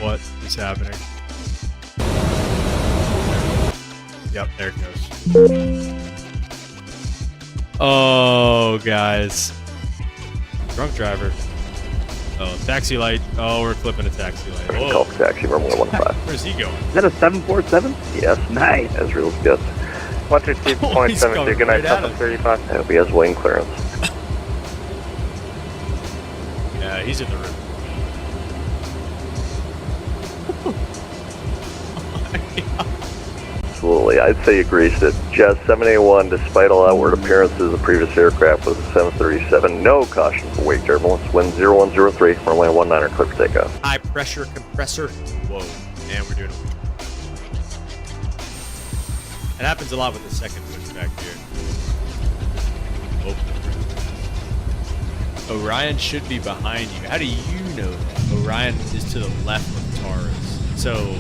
What is happening? Yep, there it goes. Oh, guys. Drunk driver. Oh, taxi light. Oh, we're clipping a taxi light. Whoa. Call for taxi, runway 15. Where's he going? Is that a 747? Yes, nice. As real as good. 132.72, good night, South 35. I hope he has wing clearance. Yeah, he's in the room. Absolutely. I'd say agrees that Jazz 781, despite all outward appearances, the previous aircraft was a 737. No caution for wake turbulence. Wind 0103, runway 19er, clear for takeoff. High pressure compressor. Whoa. And we're doing it. It happens a lot with the second switch back here. Oh. Orion should be behind you. How do you know that? Orion is to the left of Taurus. So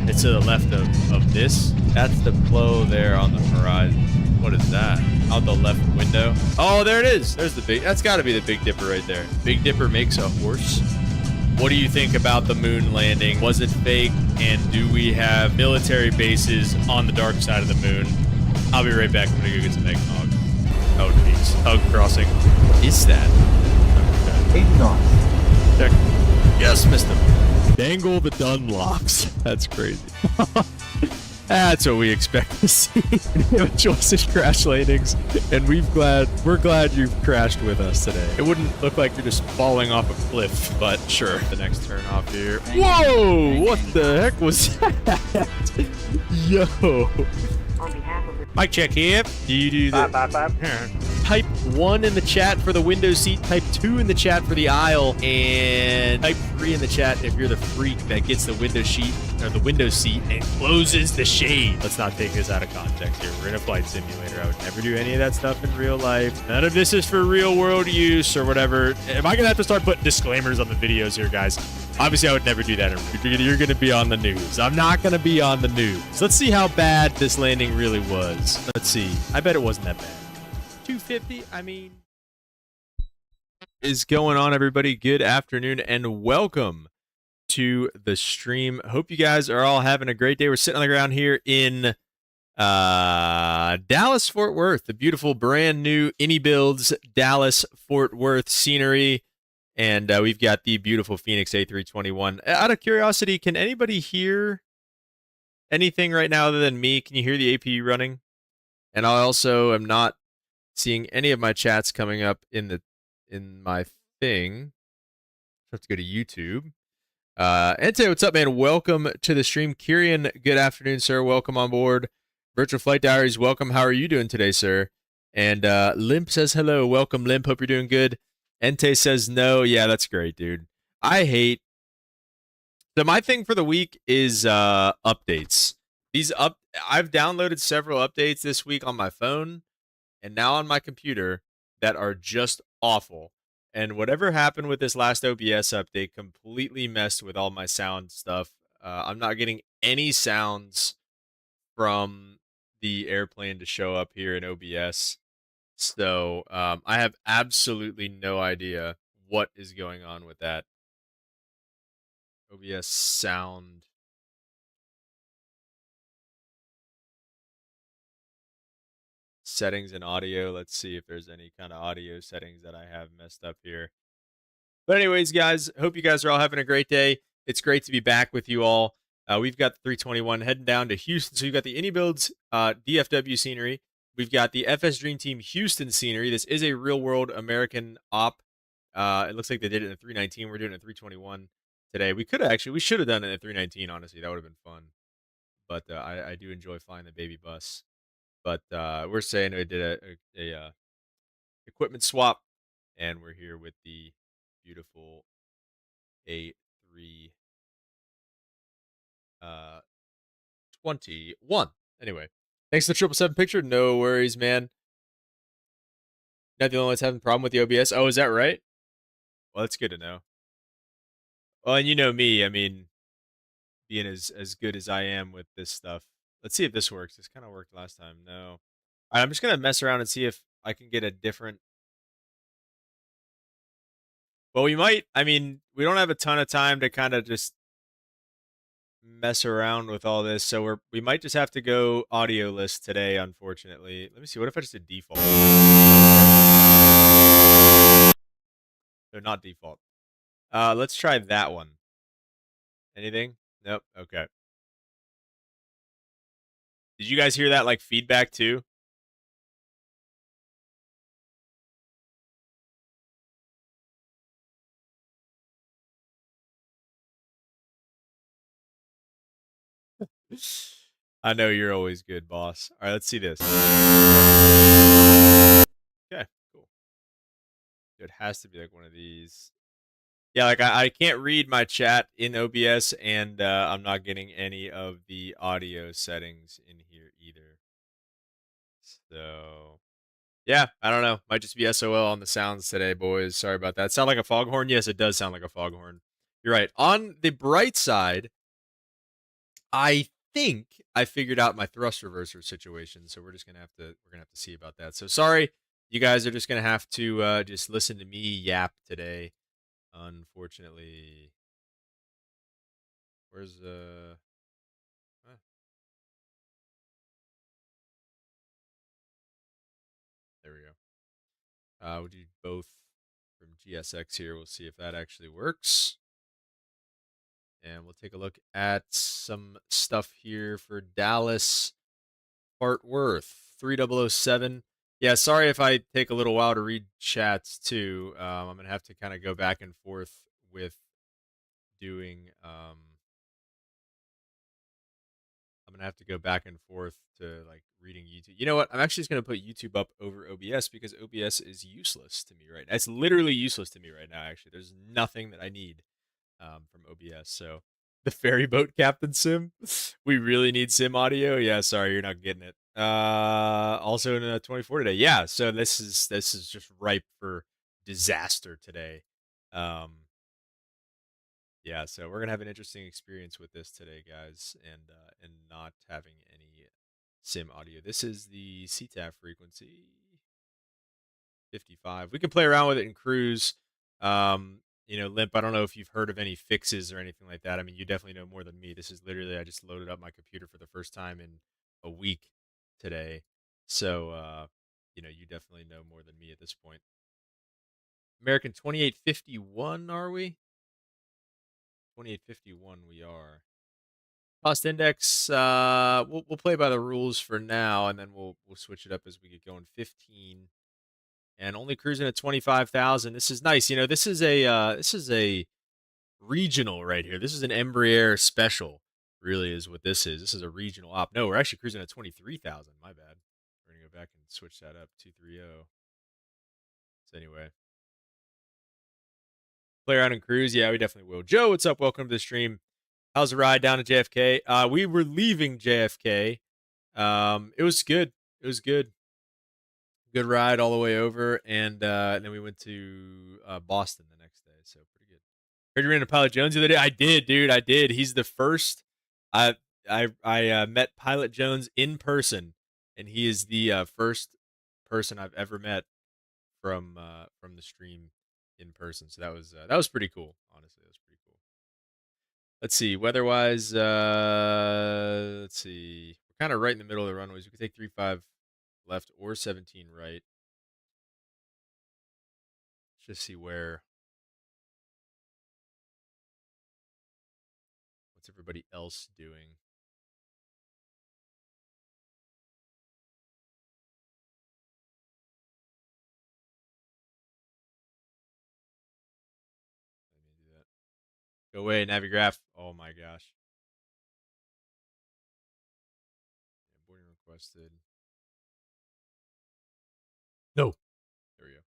it's to the left of this. That's the flow there on the horizon. What is that? Out the left window. Oh, there it is. There's the big. That's got to be the Big Dipper right there. Big Dipper makes a horse. What do you think about the moon landing? Was it fake? And do we have military bases on the dark side of the moon? I'll be right back. I'm gonna go get some eggnog. Oh, jeez. Hug crossing. What is that? Eggnog. Check. Yes, Mr. Dangle the Dunlops. That's crazy. That's what we expect to see. We have a choice of crash landings, and we're glad you've crashed with us today. It wouldn't look like you're just falling off a cliff, but sure. The next turn off here. Whoa! What the heck was that? Yo. Mic check here. Do you do the... 555. Type 1 in the chat for the window seat, type 2 in the chat for the aisle, and type 3 in the chat if you're the freak that gets the window sheet or the window seat and closes the shade. Let's not take this out of context here. We're in a flight simulator. I would never do any of that stuff in real life. None of this is for real world use or whatever. Am I gonna have to start putting disclaimers on the videos here, guys? Obviously, I would never do that. You're going to be on the news. I'm not going to be on the news. Let's see how bad this landing really was. Let's see. I bet it wasn't that bad. 250, I mean... Is going on, everybody? Good afternoon, and welcome to the stream. Hope you guys are all having a great day. We're sitting on the ground here in Dallas, Fort Worth. The beautiful, brand new Inibuilds Dallas, Fort Worth scenery. And we've got the beautiful FENIX A321. Out of curiosity, can anybody hear anything right now other than me? Can you hear the APU running? And I also am not seeing any of my chats coming up in my thing. I have to go to YouTube. Ente, what's up, man? Welcome to the stream. Kieran, good afternoon, sir. Welcome on board. Virtual Flight Diaries, welcome. How are you doing today, sir? And Limp says hello. Welcome, Limp. Hope you're doing good. Ente says no. Yeah, that's great, dude. I hate... So my thing for the week is updates. I've downloaded several updates this week on my phone and now on my computer that are just awful. And whatever happened with this last OBS update completely messed with all my sound stuff. I'm not getting any sounds from the airplane to show up here in OBS. So I have absolutely no idea what is going on with that. OBS sound. Settings and audio. Let's see if there's any kind of audio settings that I have messed up here. But anyways, guys, hope you guys are all having a great day. It's great to be back with you all. We've got the 321 heading down to Houston. So we've got the Inibuilds DFW scenery. We've got the FS Dream Team Houston scenery. This is a real-world American op. It looks like they did it in the 319. We're doing it in 321 today. We should have done it in 319, honestly. That would have been fun. But I do enjoy flying the baby bus. But we're saying we did a equipment swap, and we're here with the beautiful A321. Anyway. Thanks for the 777 picture. No worries, man. Not the only one that's having a problem with the OBS. Oh, is that right? Well, that's good to know. Well, and you know me. I mean, being as good as I am with this stuff. Let's see if this works. This kind of worked last time. No. All right, I'm just going to mess around and see if I can get a different... Well, we might. I mean, we don't have a ton of time to kind of just mess around with all this, so we might just have to go audio list today, unfortunately. Let me see. What if I just did default? No, not default. Let's try that one. Anything? Nope. Okay. Did you guys hear that like feedback too? I know you're always good, boss. All right, let's see this. Okay, cool. It has to be like one of these. Yeah, like I can't read my chat in OBS, and I'm not getting any of the audio settings in here either. So, yeah, I don't know. Might just be SOL on the sounds today, boys. Sorry about that. Sound like a foghorn? Yes, it does sound like a foghorn. You're right. On the bright side, I think I figured out my thrust reverser situation, so we're gonna have to see about that. So sorry, you guys are just gonna have to just listen to me yap today. Unfortunately, where's huh, there we go. We'll do both from GSX here. We'll see if that actually works. And we'll take a look at some stuff here for Dallas Fort Worth 3007. Yeah, sorry if I take a little while to read chats too. I'm gonna have to kind of go back and forth with doing. I'm gonna have to go back and forth to like reading YouTube. You know what? I'm actually just gonna put YouTube up over OBS because OBS is useless to me right now. It's literally useless to me right now. Actually, there's nothing that I need from OBS. So the ferry boat captain sim, we really need sim audio. Yeah, sorry, you're not getting it. Also in 24 today. Yeah, so this is just ripe for disaster today. Yeah, so we're gonna have an interesting experience with this today, guys, and not having any sim audio. This is the CTAF frequency 55. We can play around with it in cruise. Limp, I don't know if you've heard of any fixes or anything like that. I mean, you definitely know more than me. This is literally I just loaded up my computer for the first time in a week today. So you definitely know more than me at this point. American 2851, are we? 2851 we are. Cost index, we'll play by the rules for now, and then we'll switch it up as we get going. 15, and only cruising at 25,000. This is nice. This is a regional right here. This is an Embraer special. Really is what this is. This is a regional op. No, we're actually cruising at 23,000. My bad. We're gonna go back and switch that up. 230. So anyway, play around and cruise. Yeah, we definitely will. Joe, what's up? Welcome to the stream. How's the ride down to JFK? We were leaving JFK. It was good. It was good. Good ride all the way over, and then we went to Boston the next day. So pretty good. Heard you ran into Pilot Jones the other day. I did, dude. I did. He's the first. I met Pilot Jones in person, and he is the first person I've ever met from the stream in person. So that was pretty cool. Honestly, that was pretty cool. Let's see. Weather-wise, let's see. We're kind of right in the middle of the runways. We could take 35 left or 17 right. Let's just see what's everybody else doing. Let me do that. Go away, Navigraph. Oh my gosh. Yeah, boarding requested. No. There we go.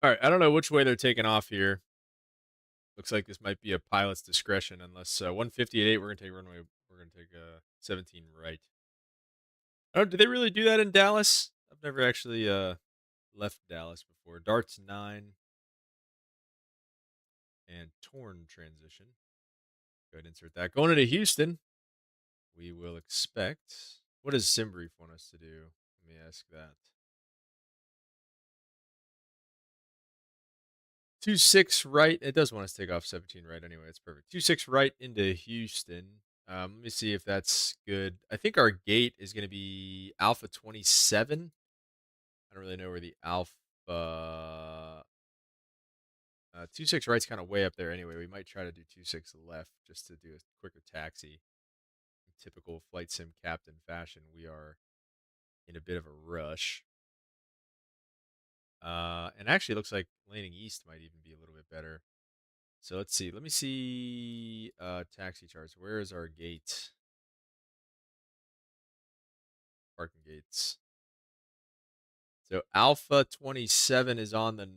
All right. I don't know which way they're taking off here. Looks like this might be a pilot's discretion, unless 158. We're gonna take runway. We're gonna take 17 right. Oh, did they really do that in Dallas? I've never actually left Dallas before. Darts 9 and torn transition. Go ahead and insert that. Going into Houston, we will expect. What does SimBrief want us to do? Let me ask that. 26 right. It does want us to take off 17 right anyway. It's perfect. 26 right into Houston. Let me see if that's good. I think our gate is going to be Alpha 27. I don't really know where the Alpha 26 right's kind of way up there anyway. We might try to do 26 left just to do a quicker taxi. In typical flight sim captain fashion, we are in a bit of a rush. And actually, it looks like landing east might even be a little bit better. So let's see. Let me see taxi charts. Where is our gate? Parking gates. So Alpha 27 is on the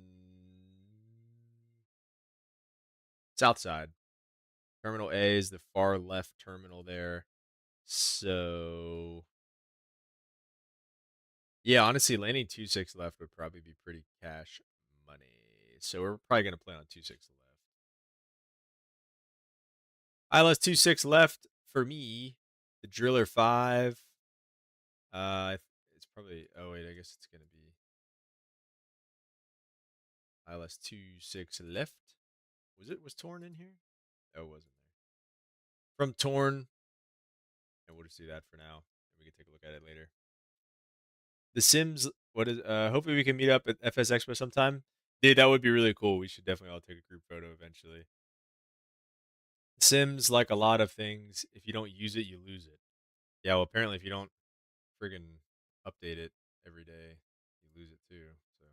south side. Terminal A is the far left terminal there. So yeah, honestly, landing 26 left would probably be pretty cash money. So we're probably going to plan on 26 left. ILS 26 left for me. The Driller 5. It's probably, oh wait, I guess it's going to be ILS 26 left. Was Torn in here? Oh, it wasn't there. From Torn. And we'll just do that for now. We can take a look at it later. The Sims, hopefully we can meet up at FS Expo sometime. Dude, that would be really cool. We should definitely all take a group photo eventually. Sims, like a lot of things, if you don't use it, you lose it. Yeah, well, apparently if you don't friggin' update it every day, you lose it too. So,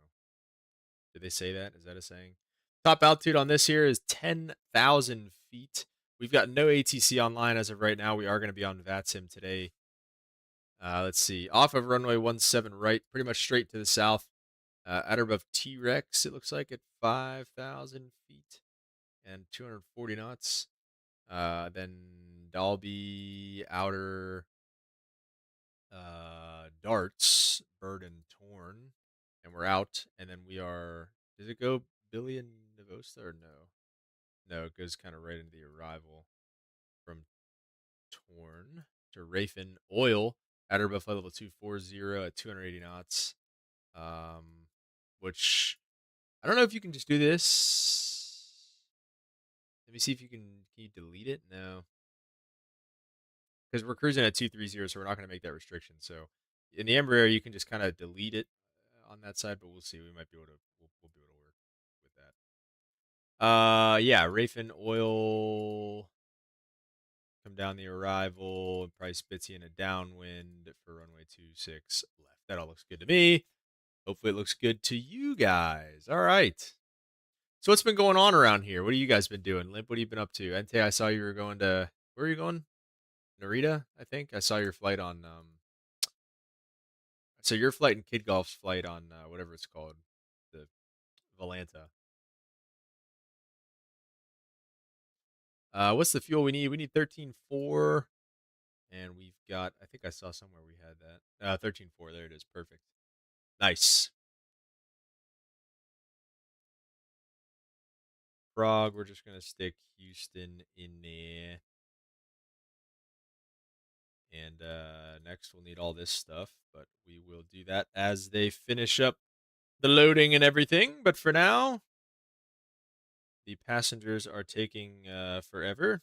did they say that? Is that a saying? Top altitude on this here is 10,000 feet. We've got no ATC online as of right now. We are going to be on VATSIM today. Let's see. Off of runway 17 right, pretty much straight to the south. At or above T-Rex, it looks like at 5,000 feet and 240 knots. Then Dalby, Outer, Darts, Bird, and Torn. And we're out. And then we are, does it go Billy and Navosta or no? No, it goes kind of right into the arrival from Torn to Rafin Oil at or above flight level 240 at 280 knots. Which I don't know if you can just do this. Let me see if can you delete it? No. Because we're cruising at 230, so we're not going to make that restriction. So in the Embraer, you can just kind of delete it on that side, but we'll see. We might be able to, we'll be able to work with that. Yeah, Rafin Oil, come down the arrival, and probably spits you in a downwind for runway 26 left. That all looks good to me. Hopefully it looks good to you guys. All right. So what's been going on around here? What have you guys been doing? Limp, what have you been up to? Ente, I saw you were going to, where are you going? Narita, I think. I saw your flight on, so your flight and Kid Golf's flight on whatever it's called, the Volanta. What's the fuel we need? We need 13.4, and we've got, I think I saw somewhere we had that. 13.4, there it is. Perfect. Nice. Prague, we're just going to stick Houston in there. And next we'll need all this stuff, but we will do that as they finish up the loading and everything. But for now, the passengers are taking forever.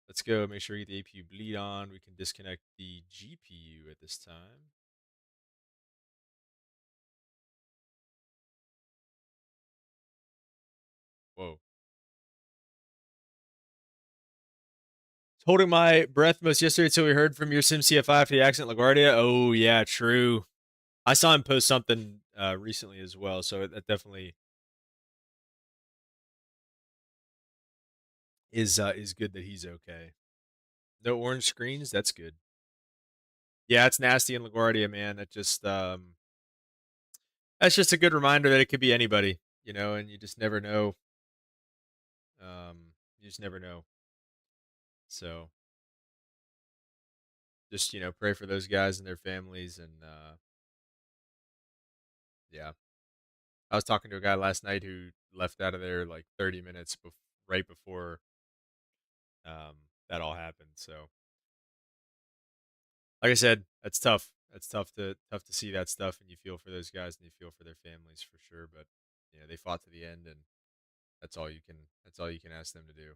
Let's go make sure we get the APU bleed on. We can disconnect the GPU at this time. Whoa. Holding my breath most yesterday until we heard from your SimCFI after the accident at LaGuardia. Oh, yeah, true. I saw him post something recently as well, so that definitely is good that he's okay. No orange screens, that's good. Yeah, it's nasty in LaGuardia, man. It just that's just a good reminder that it could be anybody, you know, and you just never know. You just never know. So just, you know, pray for those guys and their families. And yeah, I was talking to a guy last night who left out of there like 30 minutes right before that all happened. So like I said, that's tough. That's tough to see that stuff, and you feel for those guys and you feel for their families for sure. But you know, they fought to the end, and that's all you can ask them to do.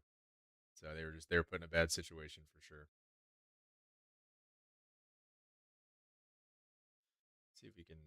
So they were put in a bad situation for sure. Let's see if we can.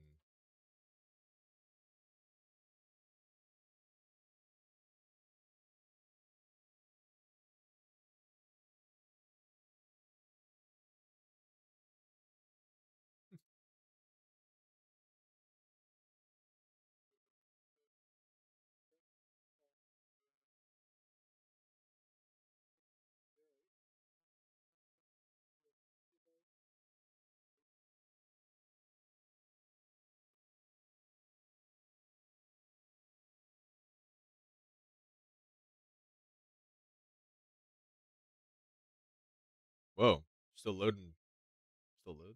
Whoa, still loading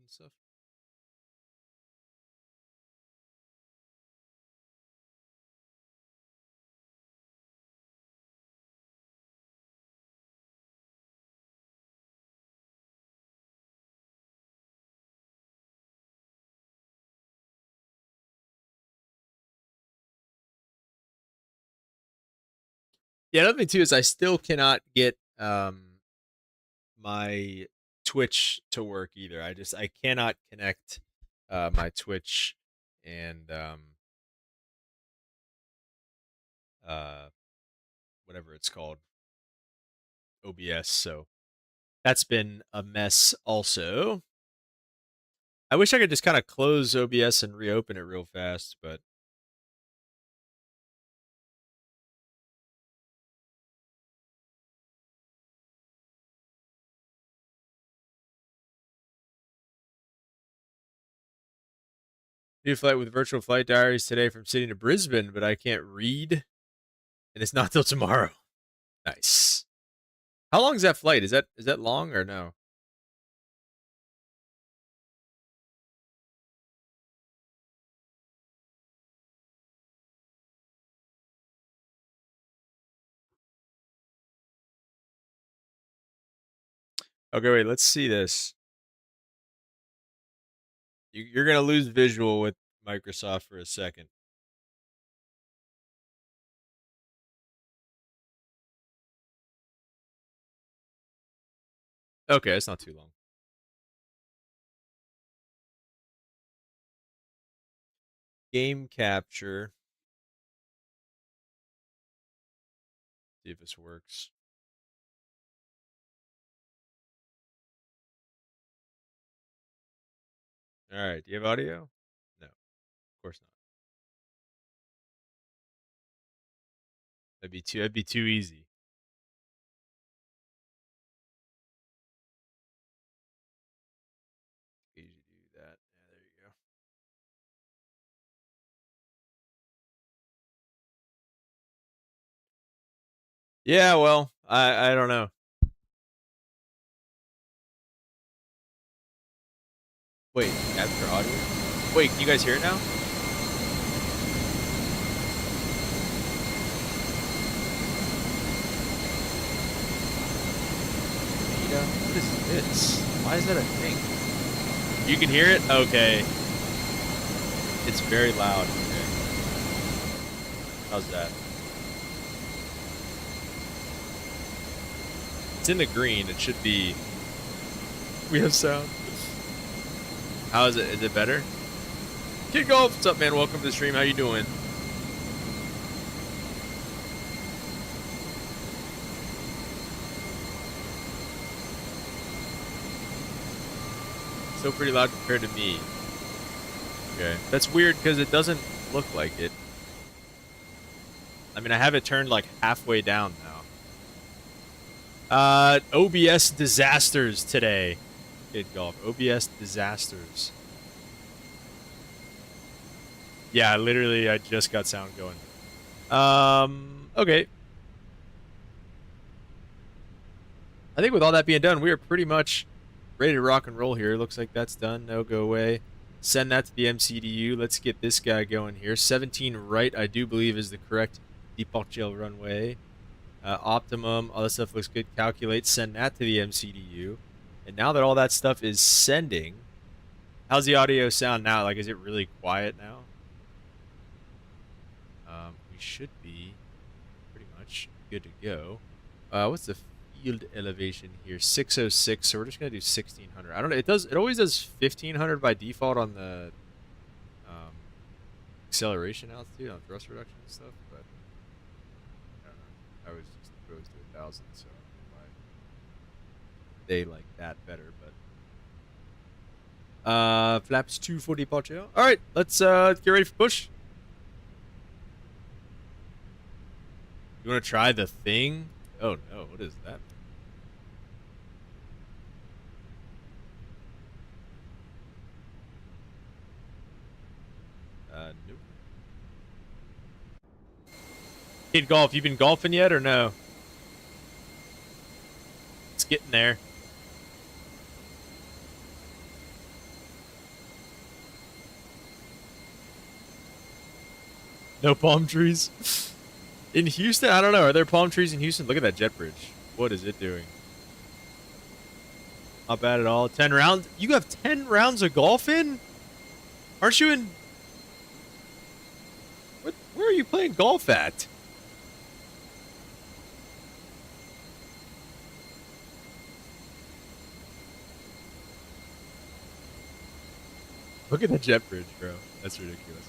stuff. Yeah, another thing too is I still cannot get my Twitch to work either. I cannot connect my Twitch and whatever it's called, OBS. So that's been a mess also. I wish I could just kind of close OBS and reopen it real fast, but new flight with virtual flight diaries today from Sydney to Brisbane, but I can't read, and it's not till tomorrow. Nice. How long is that flight? Is that long or no? Okay, wait, let's see this. You're going to lose visual with Microsoft for a second. Okay, it's not too long. Game capture. See if this works. All right, do you have audio? No, of course not. That'd be too easy. Easy to do that. Yeah, there you go. Yeah, well, I don't know. Wait, capture audio? Wait, can you guys hear it now? What is this? Why is that a thing? You can hear it? Okay. It's very loud. Okay. How's that? It's in the green. It should be. We have sound. How is it? Is it better? Kid Golf, what's up, man? Welcome to the stream. How you doing? Still pretty loud compared to me. Okay. That's weird because it doesn't look like it. I mean, I have it turned like halfway down now. OBS disasters today. Kid Golf. OBS disasters. Yeah, literally, I just got sound going. Okay. I think with all that being done, we are pretty much ready to rock and roll here. Looks like that's done. No, go away. Send that to the MCDU. Let's get this guy going here. 17 right, I do believe, is the correct departure runway. Optimum, all that stuff looks good. Calculate, send that to the MCDU. And now that all that stuff is sending, How's the audio sound now? Like, is it really quiet now? We should be pretty much good to go. What's the field elevation here? 606. So we're just gonna do 1600. I don't know. It always does 1500 by default on the acceleration altitude on thrust reduction and stuff, but I don't know. I was just exposed to 1000, so I don't know why they like that better. But flaps 2 for departure. All right, let's get ready for push. You want to try the thing? Oh no, what is that? Nope. Kid golf, you been golfing yet or no? It's getting there. No palm trees? In Houston? I don't know. Are there palm trees in Houston? Look at that jet bridge. What is it doing? Not bad at all. 10 rounds? You have 10 rounds of golf in? Aren't you in... Where are you playing golf at? Look at the jet bridge, bro. That's ridiculous.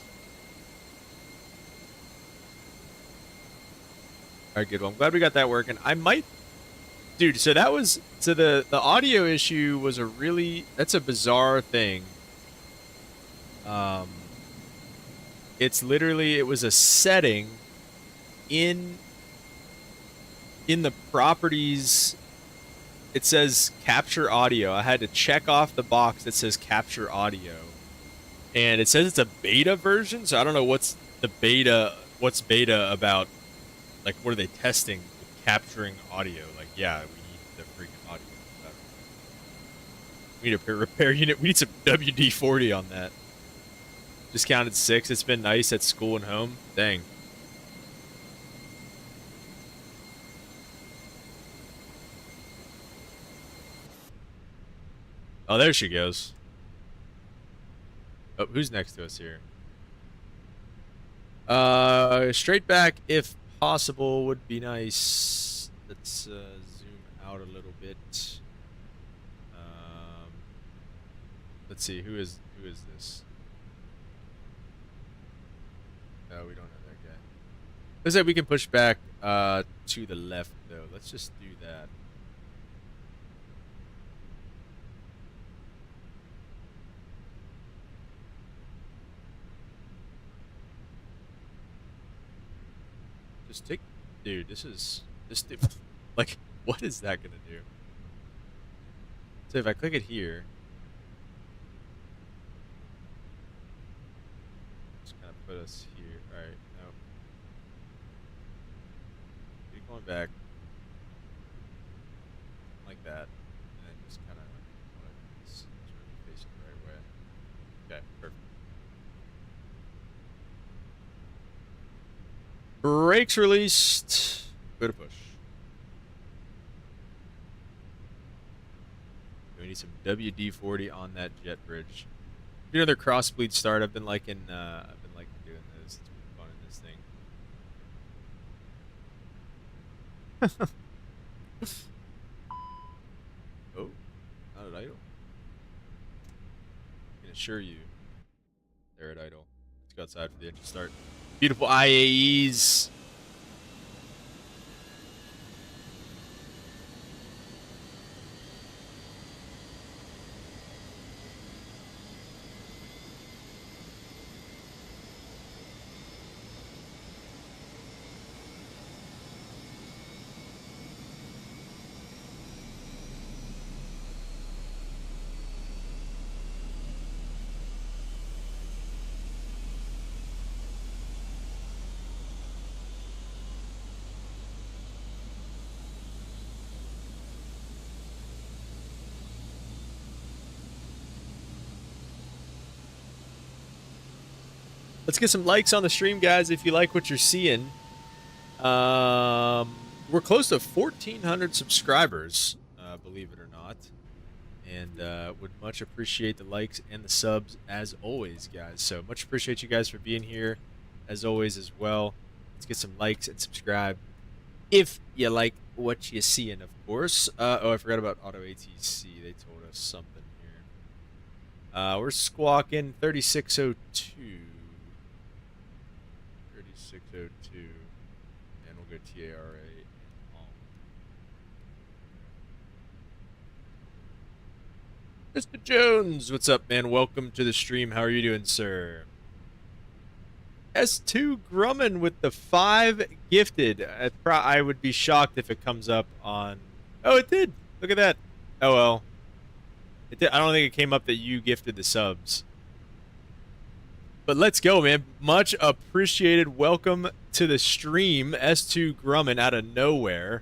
All right, good. Well, I'm glad we got that working. I might... Dude, so that was... So the audio issue was a really... That's a bizarre thing. It's literally... It was a setting in the properties... It says capture audio. I had to check off the box that says capture audio. And it says it's a beta version, so I don't know what's the beta... What's beta about... Like, what are they testing with capturing audio? Like, yeah, we need the freaking audio. We need a repair unit. We need some WD-40 on that. Just counted 6. It's been nice at school and home. Dang. Oh, there she goes. Oh, who's next to us here? Straight back if possible would be nice. Let's zoom out a little bit. Let's see, who is this? No, we don't have that guy. Looks like we can push back to the left though. Let's just do that. Just take, dude, this like, what is that gonna do? So if I click it here, just kind of put us here. All right, no, keep going back like that, and then just kind of face it the right way. Okay, perfect. Brakes released. Go to push. We need some WD-40 on that jet bridge. Do another crossbleed start. I've been liking doing this. It's been fun in this thing. Oh, not at idle. I can assure you, they're at idle. Let's go outside for the engine start. Beautiful IAEs. Let's get some likes on the stream, guys, if you like what you're seeing. We're close to 1,400 subscribers, believe it or not. And would much appreciate the likes and the subs as always, guys. So much appreciate you guys for being here as always as well. Let's get some likes and subscribe if you like what you're seeing, of course. Oh, I forgot about Auto ATC. They told us something here. We're squawking 3602. 3602. And we'll go TARA. Mr. Jones, what's up, man? Welcome to the stream. How are you doing, sir? S2 Grumman with the 5 gifted. I would be shocked if it comes up on... Oh, it did. Look at that. Oh, well. It did. I don't think it came up that you gifted the subs. But let's go, man. Much appreciated. Welcome to the stream. S2 Grumman out of nowhere.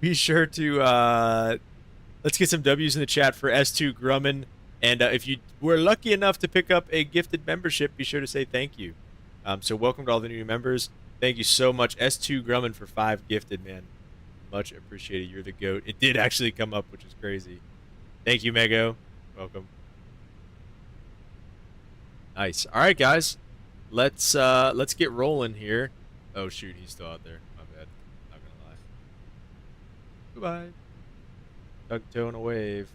Be sure to... Let's get some W's in the chat for S2 Grumman. And if you were lucky enough to pick up a gifted membership, be sure to say thank you. So welcome to all the new members. Thank you so much. S2 Grumman for 5 gifted, man. Much appreciated. You're the GOAT. It did actually come up, which is crazy. Thank you, Mego. Welcome. Nice. All right, guys. Let's get rolling here. Oh, shoot. He's still out there. My bad. Not going to lie. Goodbye. Tuck toe and a wave.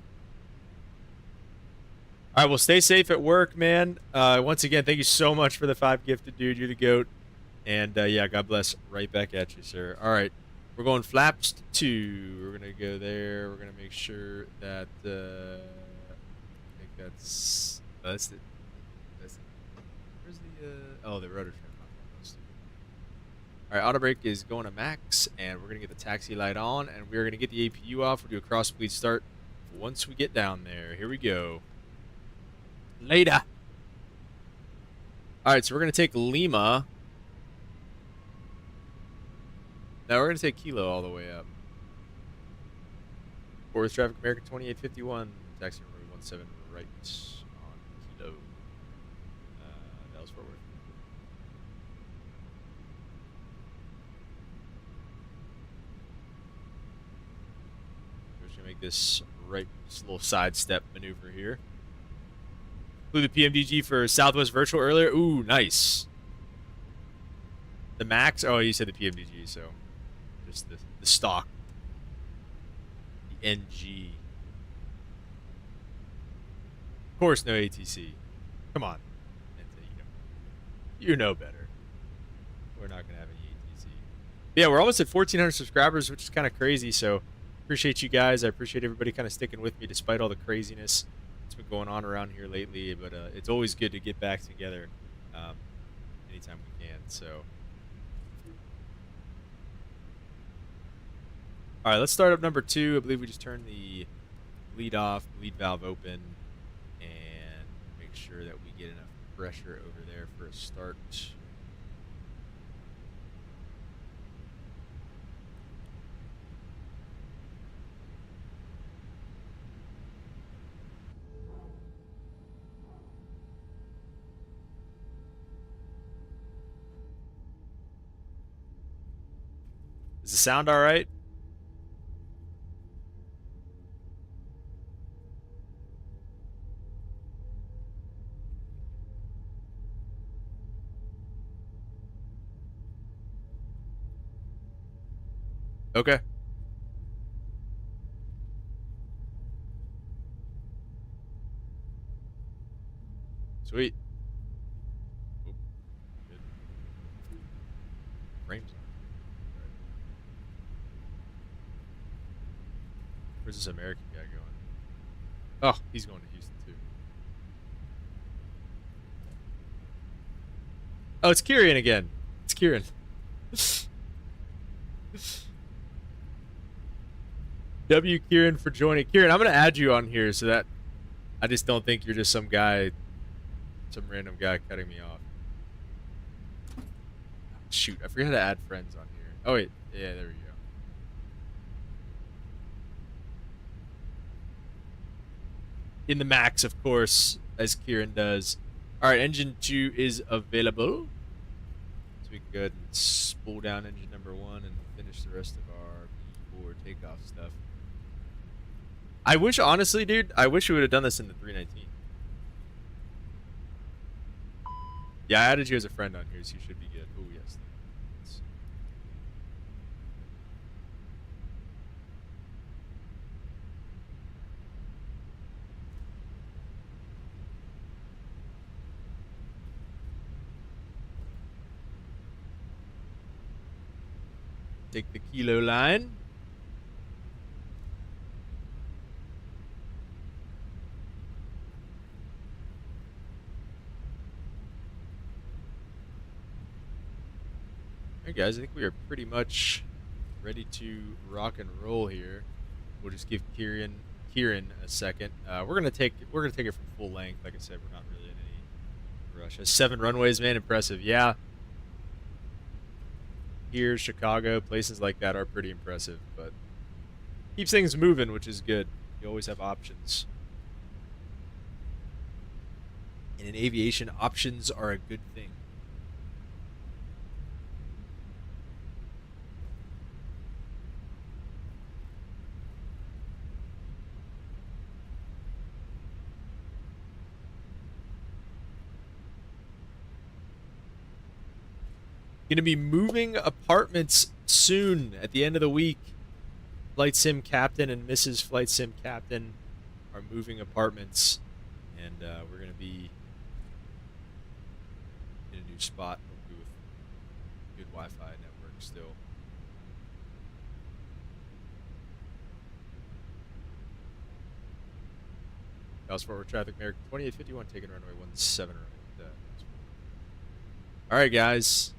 All right, well, stay safe at work, man. Once again, thank you so much for the 5 gifted, dude. You're the GOAT. And, yeah, God bless. Right back at you, sir. All right, we're going flaps to 2. We're going to go there. We're going to make sure that, I think that's it. Where's the, oh, the rotor trim. All right, auto brake is going to max, and we're going to get the taxi light on, and we're going to get the APU off. We'll do a cross-bleed start once we get down there. Here we go. Later. All right, so we're going to take Lima. Now we're going to take Kilo all the way up. Forward traffic, American 2851, taxi number 17 right on Kilo. Dallas Fort Worth. Make this little sidestep maneuver here. Flew the PMDG for Southwest Virtual earlier. Ooh, nice. The max. Oh, you said the PMDG, so just the stock, the NG. Of course, no ATC. Come on, you know better. We're not gonna have any ATC. Yeah, we're almost at 1,400 subscribers, which is kind of crazy. So. Appreciate you guys. I appreciate everybody kind of sticking with me despite all the craziness that's been going on around here lately. But it's always good to get back together anytime we can. So, all right, let's start up number 2. I believe we just turned the bleed valve open, and make sure that we get enough pressure over there for a start. Does the sound all right? Okay. Sweet. Oop. Good. Frames. Where's this American guy going? Oh, he's going to Houston too. Oh, it's Kieran again. It's Kieran. W Kieran for joining. Kieran, I'm going to add you on here so that I just don't think you're just some guy, some random guy cutting me off. Shoot, I forgot how to add friends on here. Oh, wait. Yeah, there we go. In the max, of course, as Kieran does. All right, engine 2 is available. So we can go ahead and spool down engine number 1 and finish the rest of our before takeoff stuff. I wish, honestly, dude, I wish we would have done this in the 319. Yeah, I added you as a friend on here, so you should be good. Oh, yes. Take the kilo line. Alright guys, I think we are pretty much ready to rock and roll here. We'll just give Kieran a second. We're gonna take it from full length. Like I said, we're not really in any rush. 7 runways, man, impressive. Yeah. Here, Chicago, places like that are pretty impressive, but keeps things moving, which is good. You always have options. And in aviation, options are a good thing. Going to be moving apartments soon at the end of the week. Flight Sim Captain and Mrs. Flight Sim Captain are moving apartments, and we're going to be in a new spot, hopefully with good Wi-Fi network still. Dallas Fort Worth traffic, American 2851, taking runway 17 right. All right, guys.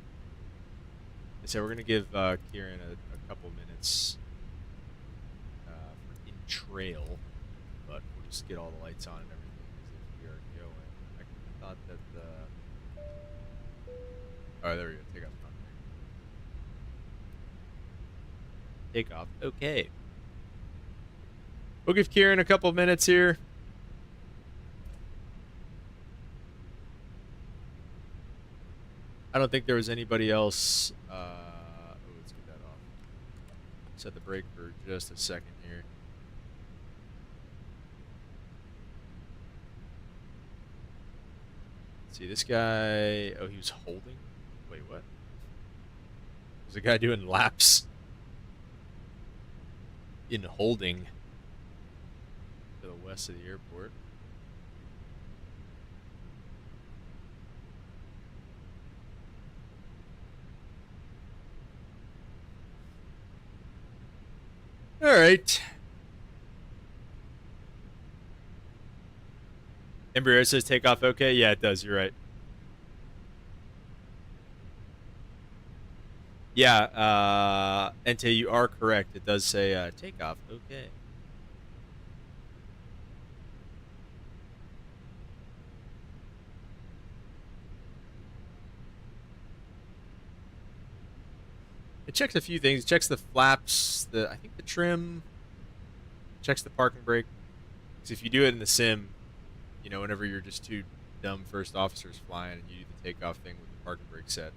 I said we're going to give Kieran a couple minutes for in-trail, but we'll just get all the lights on and everything as if we are going. I thought that all right, there we go. Take off. Take off. Okay. We'll give Kieran a couple minutes here. I don't think there was anybody else. Let's get that off. Set the brake for just a second here. Let's see, this guy. Oh, he was holding. Wait, what? There's a guy doing laps in holding to the west of the airport. All right. Embraer says takeoff okay. Yeah, it does. You're right. Yeah, Ente, you are correct. It does say takeoff okay. It checks a few things. It checks the flaps, I think the trim, checks the parking brake. Because if you do it in the sim, you know, whenever you're just two dumb first officers flying and you do the takeoff thing with the parking brake set,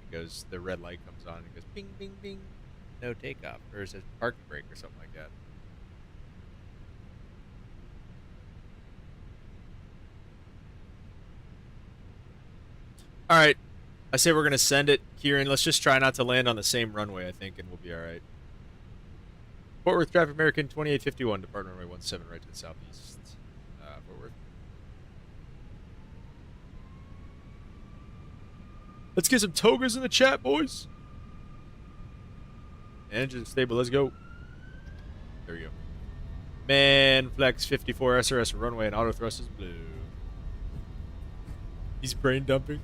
it goes, the red light comes on and it goes bing, bing, bing, no takeoff. Or it says parking brake or something like that. All right. I say we're going to send it. Kieran, let's just try not to land on the same runway, I think, and we'll be all right. Fort Worth traffic, American 2851, departure runway 17 right to the southeast. Fort Worth. Let's get some togas in the chat, boys. Engine stable, let's go. There we go. Man, flex 54 SRS runway and auto thrust is blue. He's brain dumping.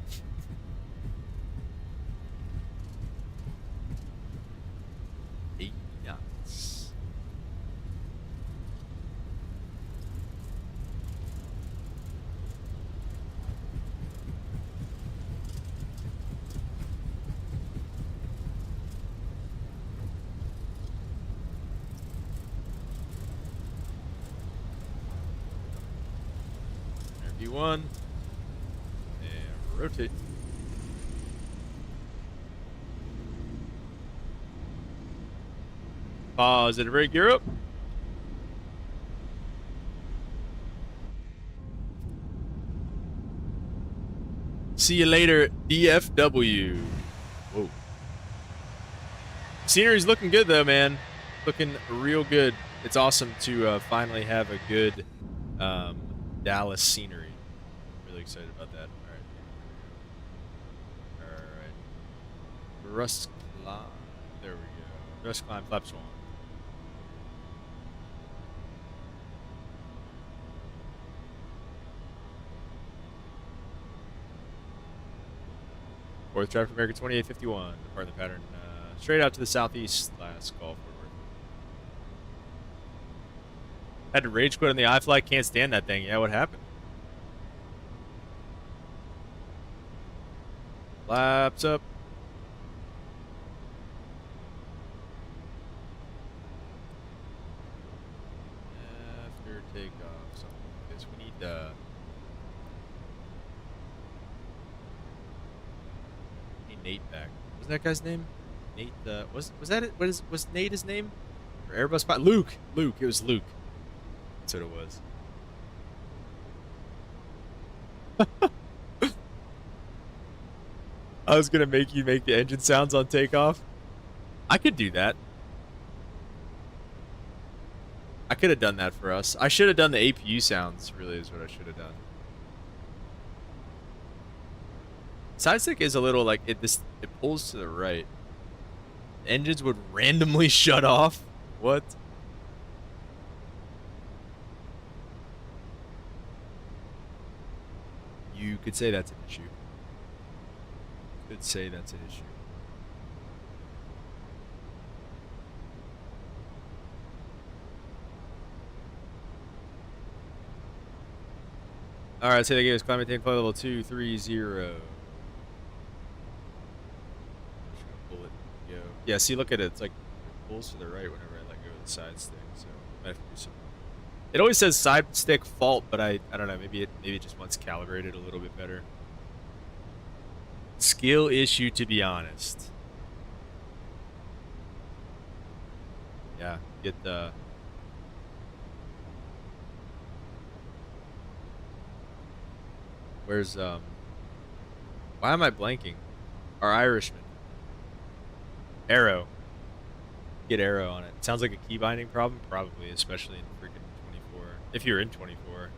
8 knots. RB1. And rotate. Positive brake, gear up. See you later, DFW. Whoa. Scenery's looking good though, man. Looking real good. It's awesome to finally have a good Dallas scenery. Really excited about that. All right. Thrust climb. There we go. Thrust climb, flap swan. Fourth drive from America 2851. Depart the pattern straight out to the southeast. Last call forward. Had to rage quit on the iFly. Can't stand that thing. Yeah, what happened? Flaps up. After takeoff, something like this. We need Nate back. Was that guy's name? Nate. Was that it? Was Nate his name? Or Airbus pilot? Luke. Luke. It was Luke. That's what it was. I was gonna make you make the engine sounds on takeoff. I could do that. I could have done that for us. I should have done the APU sounds, really, is what I should have done. Side stick is a little like it pulls to the right. Engines would randomly shut off. What? You could say that's an issue. Could say that's an issue. All right, say they gave us climate tank flight level 230. Bullet go. Yeah, see, look at it. It's like it pulls to the right whenever I let go of the side stick. So I have to do some. It always says side stick fault, but I don't know. Maybe it just wants calibrated a little bit better. Skill issue, to be honest. Yeah, get the. Where's why am I blanking? Our Irishman. Arrow. Get arrow on it. Sounds like a key binding problem, probably, especially in freaking 24. If you're in 24.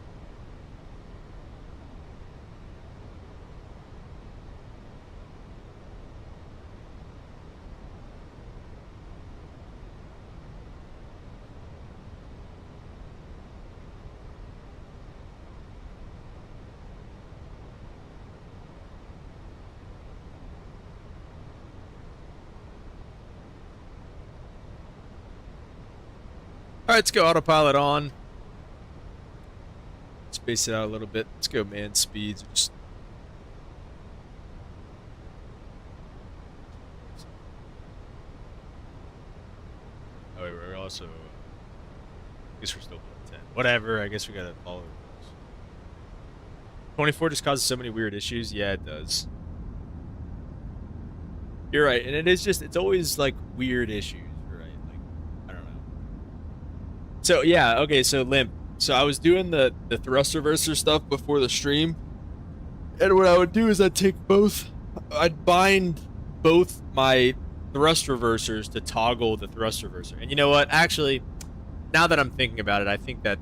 All right, let's go autopilot on. Space it out a little bit. Let's go man speeds. Just oh, wait, we're also. I guess we're still below 10. Whatever. I guess we gotta follow the rules. 24 just causes so many weird issues. Yeah, it does. You're right, and it is just. It's always like weird issues. So yeah, okay, so limp. So I was doing the thrust reverser stuff before the stream, and what I would do is I'd bind both my thrust reversers to toggle the thrust reverser. And you know what? Actually, now that I'm thinking about it, I think that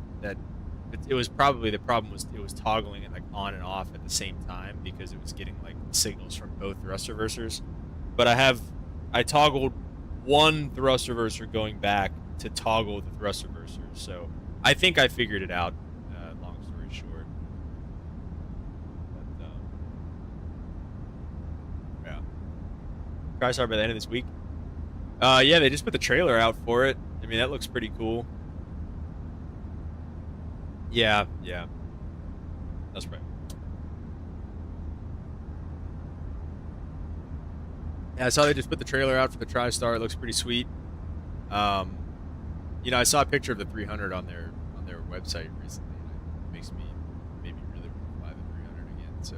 it was probably the problem was it was toggling it like on and off at the same time because it was getting like signals from both thrust reversers. But I toggled one thrust reverser going back to toggle the thrust reversers. So I think I figured it out, long story short. But, yeah. Try start by the end of this week. Yeah, they just put the trailer out for it. I mean, that looks pretty cool. Yeah. That's right. Yeah, I saw they just put the trailer out for the TriStar. It looks pretty sweet. You know, I saw a picture of the 300 on their website recently. And it makes me maybe really want to fly the 300 again. So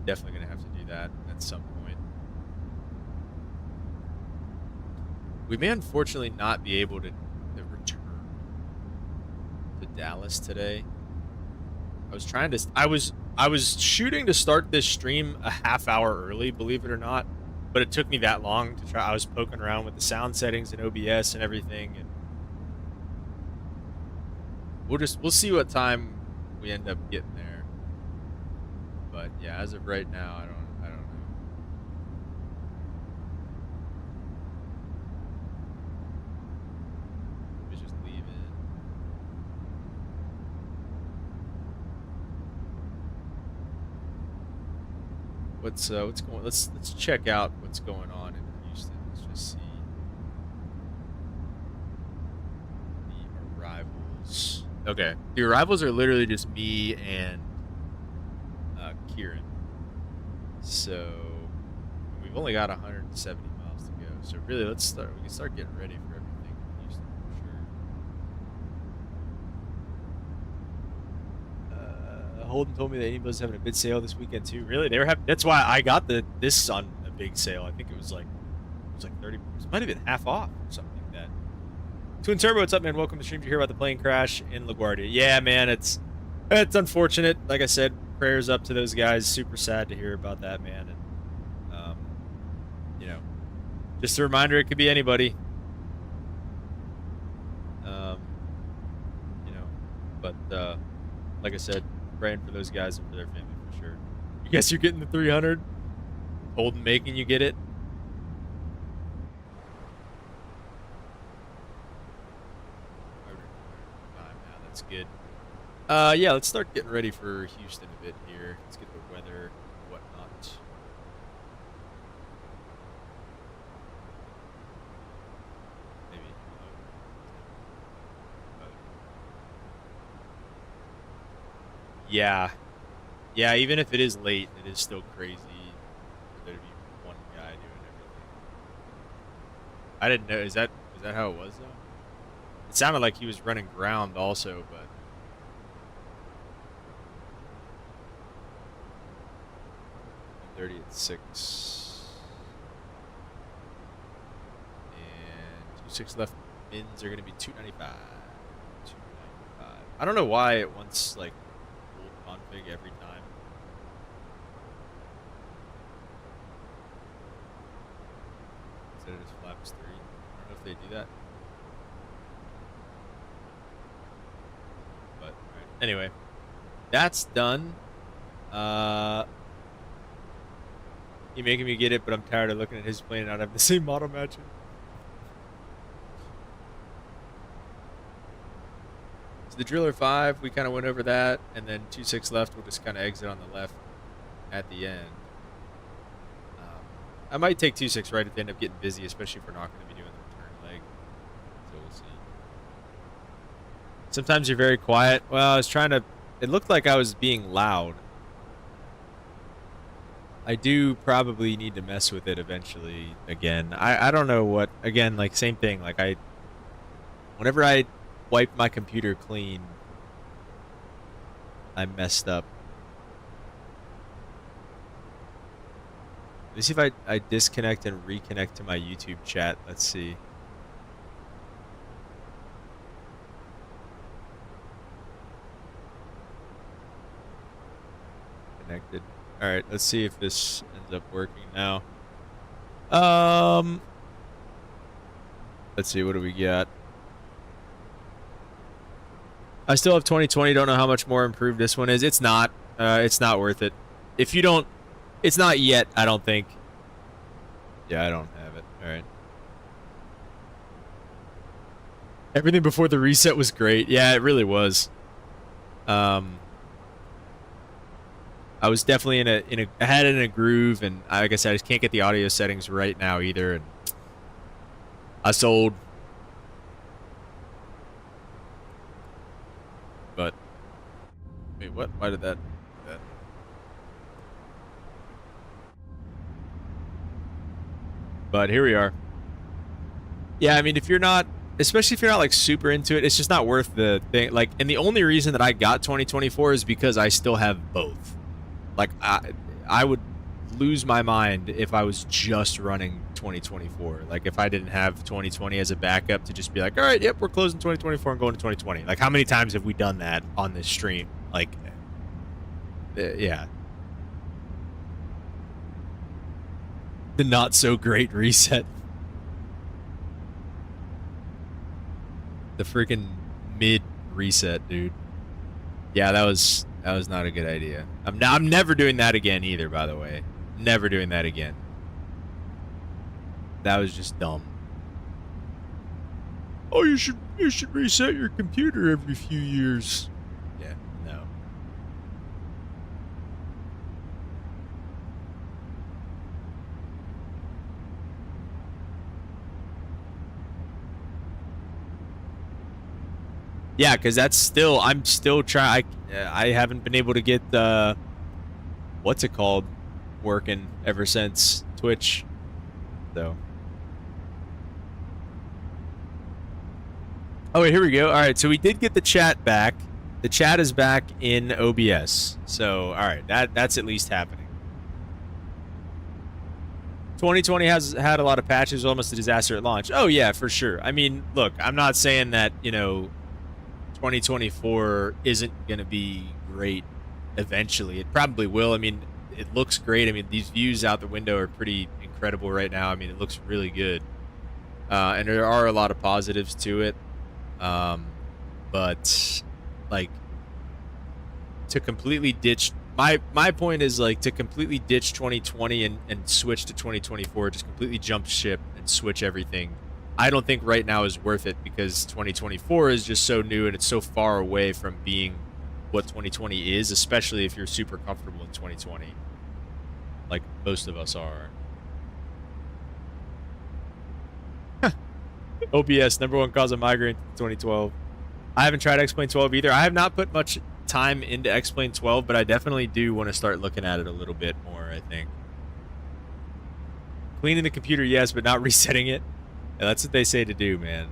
definitely gonna have to do that at some point. We may unfortunately not be able to return to Dallas today. I was I was shooting to start this stream a half hour early, believe it or not, but it took me that long to try. I was poking around with the sound settings and OBS and everything, and we'll see what time we end up getting there. But yeah, as of right now, I don't know. Let's just leave it. What's going? Let's check out what's going on in Houston. Let's just see the arrivals. Okay, the arrivals are literally just me and Kieran. So we've only got 170 miles to go. So really, we can start getting ready for everything in Houston for sure. Holden told me that Inibuilds having a bid sale this weekend too. Really, they were having. That's why I got this on a big sale. I think it was like 30. It might have been half off or something like that. Twin Turbo, what's up, man? Welcome to the stream. Did you hear about the plane crash in LaGuardia? Yeah, man, it's unfortunate. Like I said, prayers up to those guys. Super sad to hear about that, man. And you know, just a reminder, it could be anybody. You know, but like I said, praying for those guys and for their family for sure. You guess you're getting the 300? Holden making you get it? That's good. Yeah, let's start getting ready for Houston a bit here. Let's get the weather and whatnot. Maybe. Yeah. Yeah, even if it is late, it is still crazy for there to be one guy doing everything. I didn't know. Is that how it was, though? It sounded like he was running ground also, but... 30 at 6. And 26 left. Mins are going to be 295. 295. I don't know why it wants, like, full config every time. Instead of just flaps 3. I don't know if they do that. But, alright. Anyway. That's done. He making me get it, but I'm tired of looking at his plane and not having the same model matching. So the Driller 5, we kind of went over that, and then 26 left, we'll just kind of exit on the left at the end. I might take 26 right if they end up getting busy, especially if we're not going to be doing the return leg. So we'll see. Sometimes you're very quiet. Well, I was trying to... It looked like I was being loud. I do probably need to mess with it eventually again. I don't know what, again, like same thing, like whenever I wipe my computer clean, I messed up. Let's see if I disconnect and reconnect to my YouTube chat. Let's see. Connected. All right, let's see if this ends up working now. Let's see, what do we got? I still have 2020. Don't know how much more improved this one is. It's not worth it. If you don't, it's not yet. I don't think. Yeah, I don't have it. All right. Everything before the reset was great. Yeah, it really was. I was definitely I had it in a groove, and like I said, I just can't get the audio settings right now either, and I sold. But wait, what? Why did that do that? But here we are. Yeah, I mean, if you're not, especially if you're not like super into it, it's just not worth the thing. Like, and the only reason that I got 2024 is because I still have both. Like, I would lose my mind if I was just running 2024. Like, if I didn't have 2020 as a backup to just be like, all right, yep, we're closing 2024 and going to 2020. Like, how many times have we done that on this stream? Like, Yeah. The not so great reset. The freaking mid reset, dude. Yeah, that was not a good idea. I'm never doing that again either, by the way. Never doing that again. That was just dumb. Oh, you should reset your computer every few years. Yeah, no. Yeah, because that's still, I'm still trying. I haven't been able to get what's it called working ever since Twitch. So. Oh, wait, here we go. All right, so we did get the chat back. The chat is back in OBS. So, all right, that's at least happening. 2020 has had a lot of patches, almost a disaster at launch. Oh, yeah, for sure. I mean, look, I'm not saying that, you know, 2024 isn't going to be great eventually. It probably will. I mean, it looks great. I mean, these views out the window are pretty incredible right now. I mean, it looks really good. And there are a lot of positives to it. But like to completely ditch my point is like to completely ditch 2020 and switch to 2024, just completely jump ship and switch everything. I don't think right now is worth it because 2024 is just so new and it's so far away from being what 2020 is, especially if you're super comfortable in 2020, like most of us are. OBS, #1 cause of migraine 2012. I haven't tried X-Plane 12 either. I have not put much time into X-Plane 12, but I definitely do want to start looking at it a little bit more, I think. Cleaning the computer, yes, but not resetting it. Yeah, that's what they say to do, man.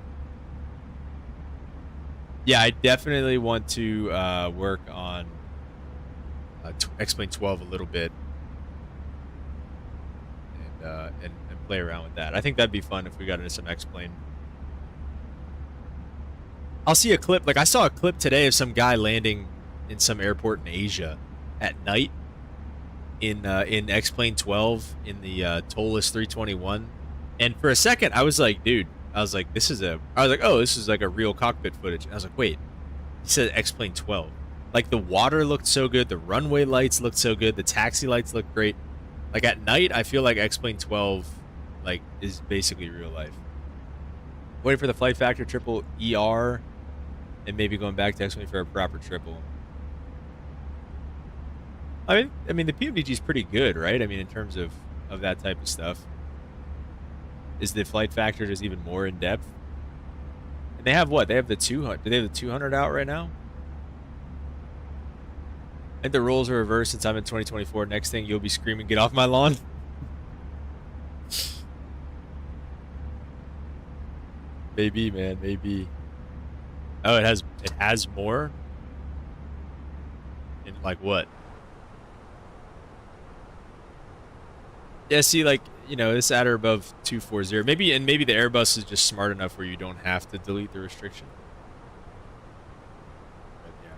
Yeah, I definitely want to work on X-Plane 12 a little bit and play around with that. I think that'd be fun if we got into some X-Plane. I'll see a clip. Like I saw a clip today of some guy landing in some airport in Asia at night in X-Plane 12 in the Tolless 321. And for a second, I was like, dude, I was like, oh, this is like a real cockpit footage. And I was like, wait, he said X-Plane 12. Like the water looked so good, the runway lights looked so good, the taxi lights looked great. Like at night, I feel like X-Plane 12 like is basically real life. Waiting for the flight factor triple ER. And maybe going back to X-Plane for a proper triple. I mean, the PMDG is pretty good, right? I mean, in terms of that type of stuff. Is the flight factor just even more in depth? And they have what? They have the 200. Do they have the 200 out right now? I think the rules are reversed since I'm in 2024. Next thing, you'll be screaming, "Get off my lawn!" Maybe, man, maybe. Oh, it has more? In like what? Yeah, see, like, you know, it's at or above 240. Maybe the Airbus is just smart enough where you don't have to delete the restriction. But yeah.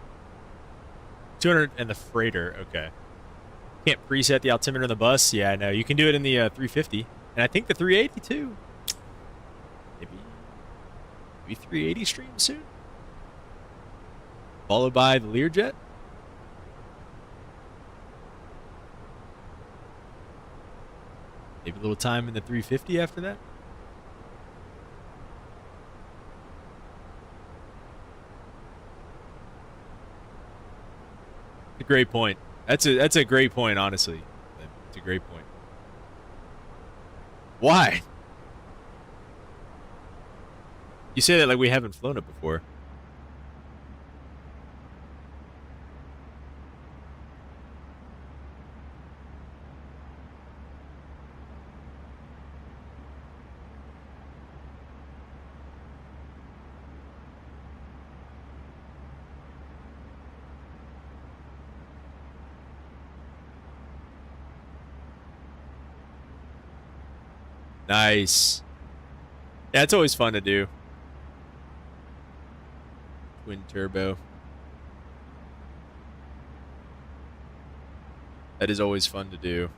So. $200 and the freighter, okay. Can't preset the altimeter in the bus? Yeah, no, you can do it in the 350. And I think the 380 too. Maybe 380 stream soon? Followed by the Learjet? Maybe a little time in the 350 after that? a great point. That's a great point, honestly. It's a great point. Why? You say that like we haven't flown it before. Nice. Yeah, it's always fun to do. Twin turbo. That is always fun to do.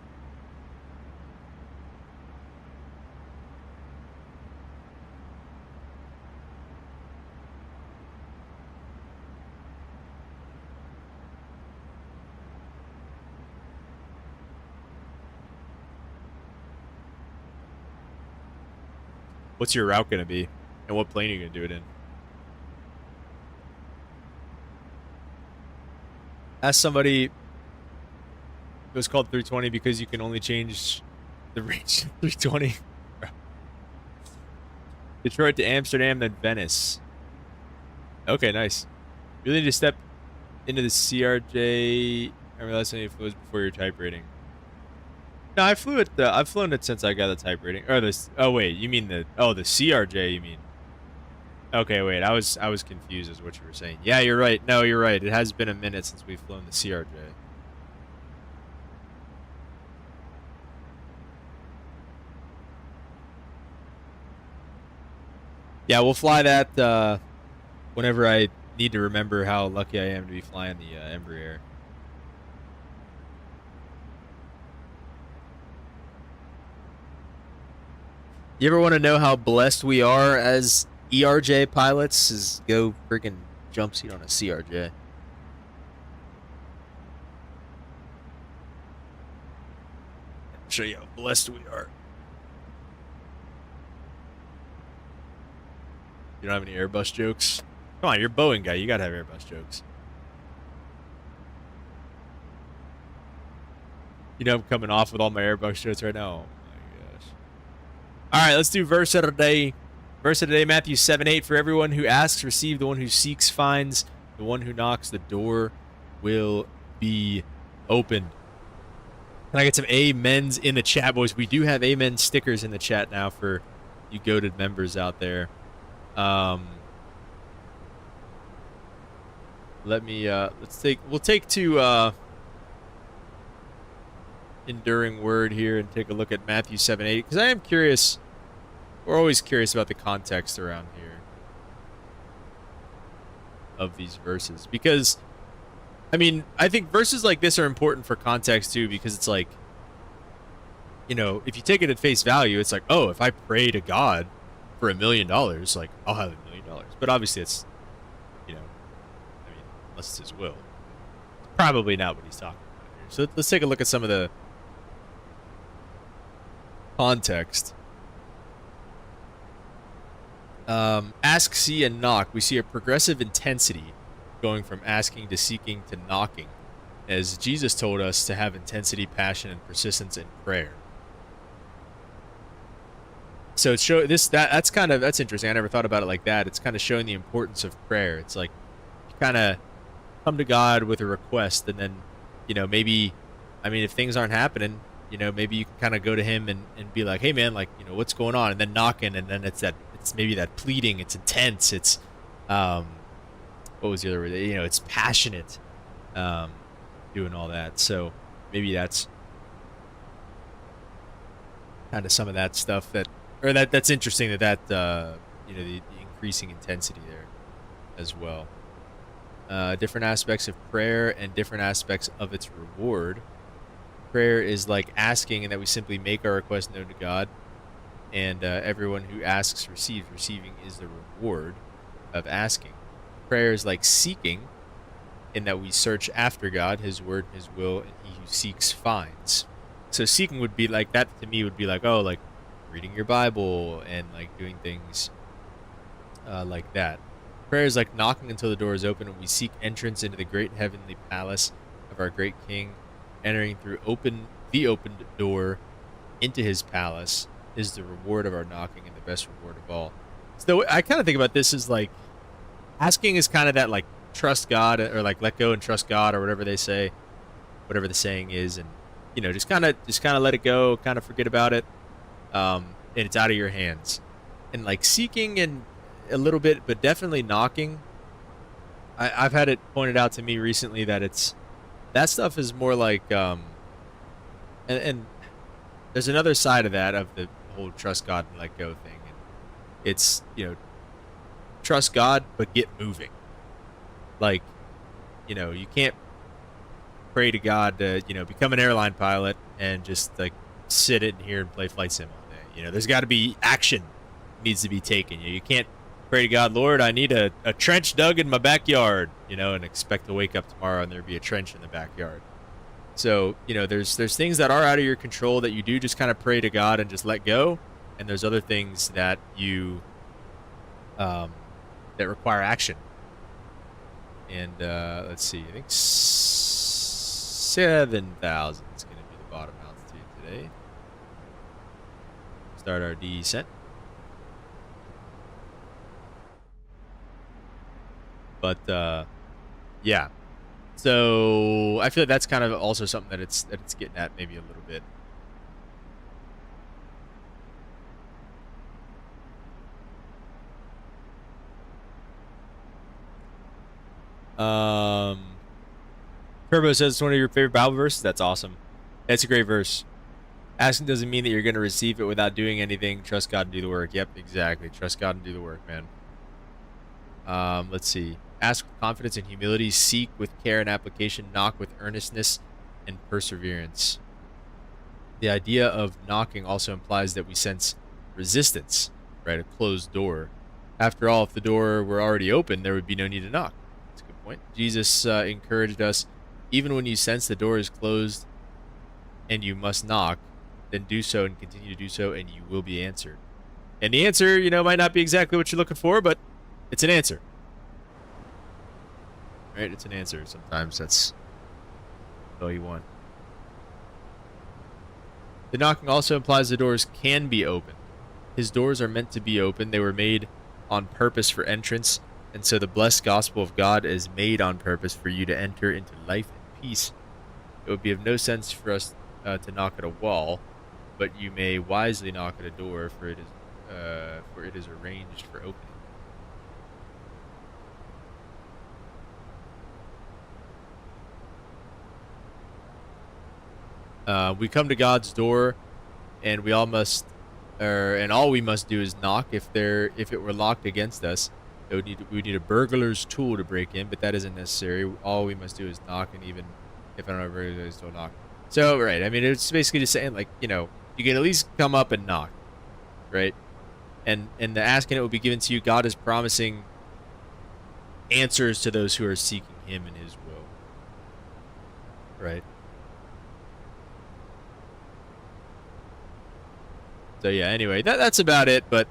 What's your route going to be? And what plane are you going to do it in? Ask somebody. It was called 320 because you can only change the range to 320. Detroit to Amsterdam, then Venice. Okay, nice. You really need to step into the CRJ and realize how many flows before your type rating. No, I flew it. I've flown it since I got the type rating. Or this. Oh wait, you mean the CRJ? You mean? Okay, wait. I was confused as what you were saying. Yeah, you're right. No, you're right. It has been a minute since we've flown the CRJ. Yeah, we'll fly that whenever I need to remember how lucky I am to be flying the Embraer. You ever want to know how blessed we are as ERJ pilots? Is go freaking jump seat on a CRJ. Show you how blessed we are. You don't have any Airbus jokes? Come on, you're a Boeing guy. You gotta have Airbus jokes. You know I'm coming off with all my Airbus jokes right now. All right, let's do verse of the day. Verse of the day, Matthew 7:8. For everyone who asks, receive. The one who seeks, finds. The one who knocks, the door will be opened. Can I get some amens in the chat, boys? We do have amen stickers in the chat now for you goated members out there. Let me we'll take to enduring word here and take a look at Matthew 7:8 because I am curious. We're always curious about the context around here of these verses because, I mean, I think verses like this are important for context too because it's like, you know, if you take it at face value, it's like, oh, if I pray to God for $1 million, like I'll have $1 million. But obviously, it's, you know, I mean, unless it's His will, it's probably not what he's talking about here. So let's take a look at some of the context. Ask, see, and knock. We see a progressive intensity going from asking to seeking to knocking, as Jesus told us to have intensity, passion, and persistence in prayer. So it's that's interesting. I never thought about it like that. It's kind of showing the importance of prayer. It's like you kind of come to God with a request, and then, you know, maybe, I mean, if things aren't happening, you know, maybe you can kind of go to Him and be like, hey man, like, you know, what's going on? And then knocking, and then it's maybe that pleading. It's intense. It's what was the other word? You know, it's passionate, doing all that. So maybe that's kind of some of that stuff that's interesting that you know, the increasing intensity there as well. Different aspects of prayer and different aspects of its reward. Prayer is like asking, and that we simply make our request known to God. And everyone who asks receives. Receiving is the reward of asking. Prayer is like seeking, in that we search after God, His word, His will, and he who seeks finds. So seeking would be like, that to me would be like, oh, like reading your Bible and like doing things like that. Prayer is like knocking until the door is open, and we seek entrance into the great heavenly palace of our great king, entering through the opened door into his palace is the reward of our knocking and the best reward of all. So I kind of think about this as like asking is kind of that like trust God or like let go and trust God or whatever they say, whatever the saying is, and you know just kind of let it go, kind of forget about it, and it's out of your hands. And like seeking and a little bit, but definitely knocking. I've had it pointed out to me recently that that stuff is more like and there's another side of that, of the whole trust God and let go thing. And it's, you know, trust God, but get moving. Like, you know, you can't pray to God to, you know, become an airline pilot and just like sit in here and play flight sim all day. You know, there's got to be action needs to be taken. You can't pray to God, Lord, I need a trench dug in my backyard, you know, and expect to wake up tomorrow and there be a trench in the backyard. So, you know, there's things that are out of your control that you do just kind of pray to God and just let go. And there's other things that you, that require action. And let's see, I think 7,000 is going to be the bottom altitude today. Start our descent. But yeah. So I feel like that's kind of also something that it's getting at maybe a little bit. Turbo says it's one of your favorite Bible verses. That's awesome. That's a great verse. Asking doesn't mean that you're going to receive it without doing anything. Trust God and do the work. Yep, exactly. Trust God and do the work, man. Let's see. Ask with confidence and humility. Seek with care and application. Knock with earnestness and perseverance. The idea of knocking also implies that we sense resistance, right? A closed door. After all, if the door were already open, there would be no need to knock. That's a good point. Jesus encouraged us, even when you sense the door is closed and you must knock, then do so and continue to do so, and you will be answered. And the answer, you know, might not be exactly what you're looking for, but it's an answer. Right? It's an answer. Sometimes that's all you want. The knocking also implies the doors can be opened. His doors are meant to be open. They were made on purpose for entrance, and so the blessed gospel of God is made on purpose for you to enter into life and peace. It would be of no sense for us to knock at a wall, but you may wisely knock at a door, for it is arranged for opening. We come to God's door, and all we must do is knock. If it were locked against us, we would need a burglar's tool to break in, but that isn't necessary. All we must do is knock, and even if I don't have a burglar's tool, knock. So, right, I mean, it's basically just saying, like, you know, you can at least come up and knock, right? And the asking it will be given to you. God is promising answers to those who are seeking Him and His will, right? So yeah, anyway, that's about it, but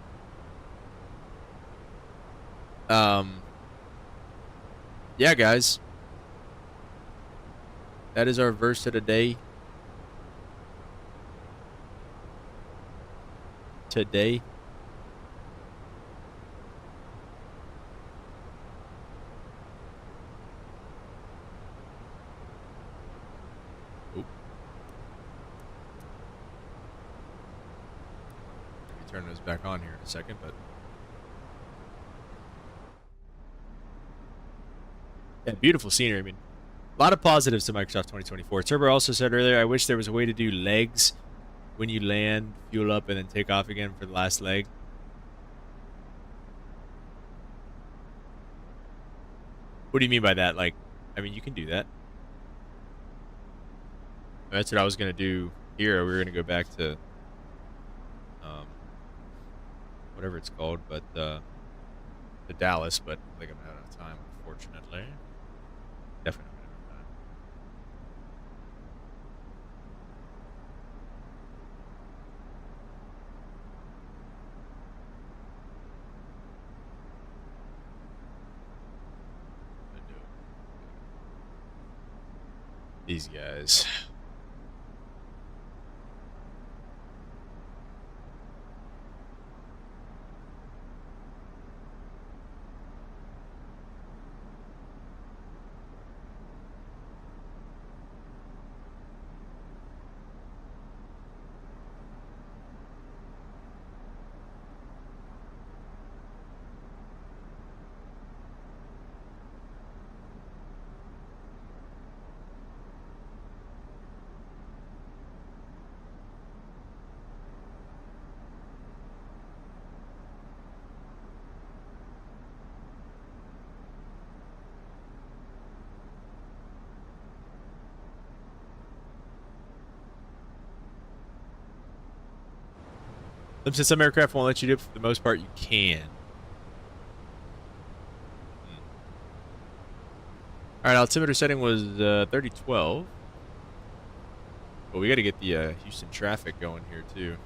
yeah, guys. That is our verse of the day. Today. Turn those back on here in a second, but yeah, beautiful scenery. I mean, a lot of positives to Microsoft 2024. Turbo also said earlier, I wish there was a way to do legs when you land, fuel up, and then take off again for the last leg. What do you mean by that? Like, I mean, you can do that. That's what I was going to do here. We were going to go back to whatever it's called, but to Dallas, but I think I'm out of time, unfortunately. Definitely not enough time. These guys. Since some aircraft won't let you do it, for the most part, you can. All right, altimeter setting was 3012. But we got to get the Houston traffic going here, too.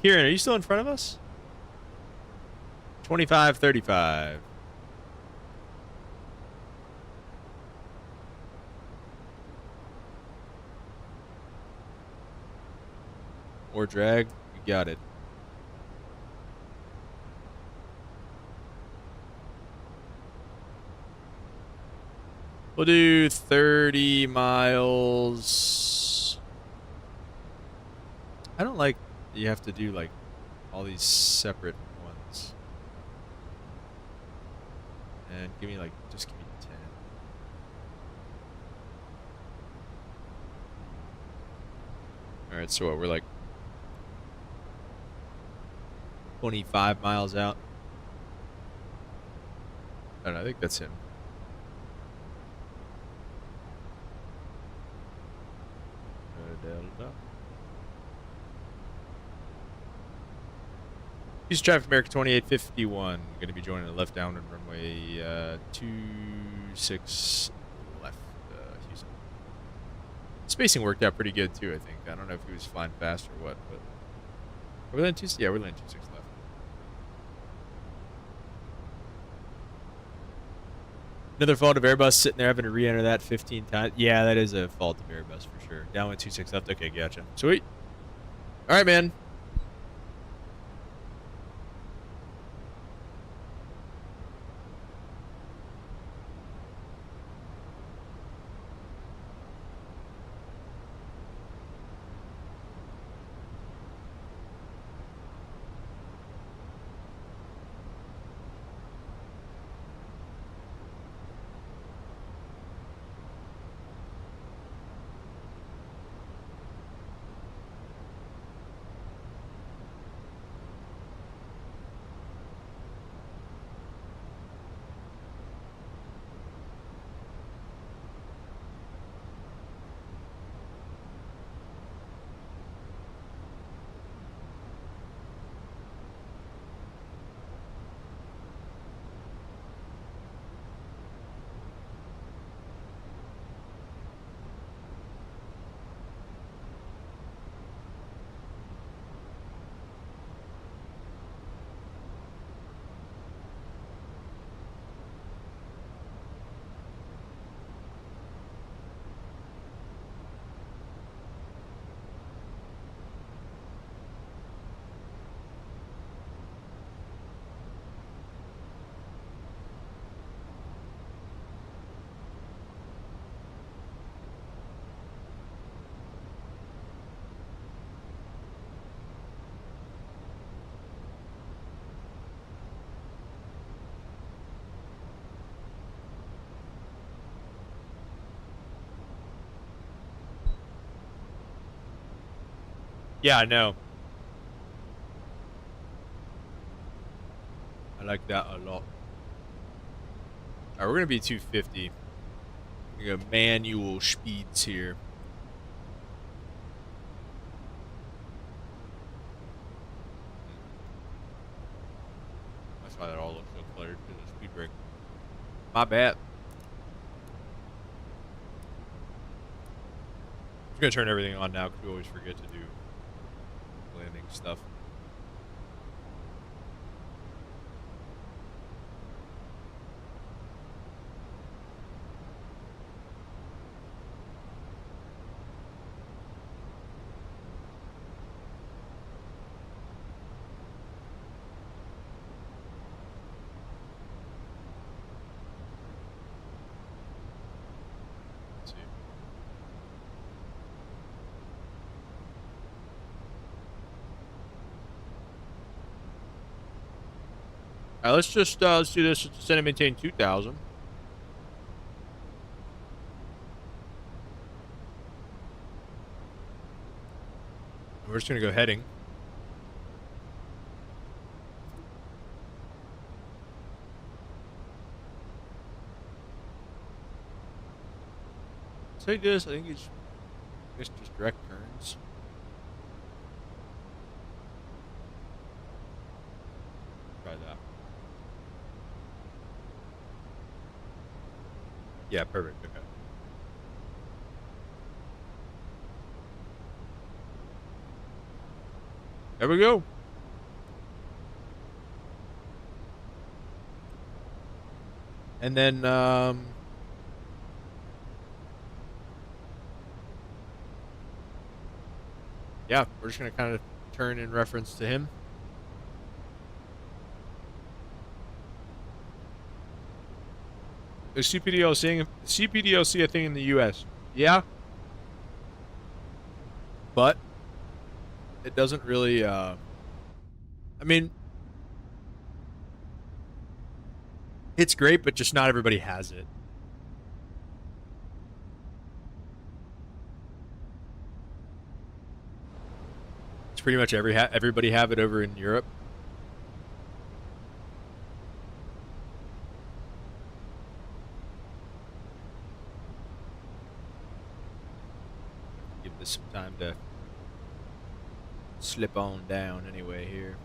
Kieran, are you still in front of us? 2535. Or drag. You got it. We'll do 30 miles. I don't like you have to do like all these separate ones. And give me like, just give me 10. Alright, so what, we're like 25 miles out. I don't know, I think that's him. Houston traffic America 2851. Going to be joining the left downwind runway 26 left, Houston. Spacing worked out pretty good too, I think. I don't know if he was flying fast or what, but are we landing 26? Yeah, we're landing 26 left. Another fault of Airbus sitting there having to re-enter that 15 times. Yeah, that is a fault of Airbus for sure. Downwind 26 left. Okay, gotcha. Sweet. All right, man. Yeah, I know. I like that a lot. Alright, we're gonna be 250. We got manual speeds here. That's why that all looks so cluttered, because of the speed brake. My bad. I'm just gonna turn everything on now because we always forget to do landing stuff. All right, let's just let's do this. Let's send and maintain 2,000. We're just gonna go heading. So this, I think it's just direct turns. Try that. Yeah, perfect. Okay. There we go. And then yeah, we're just gonna kind of turn in reference to him. Is CPDLC a thing in the U.S.? Yeah, but it doesn't really. I mean, it's great, but just not everybody has it. It's pretty much everybody have it over in Europe. Give this some time to slip on down anyway here.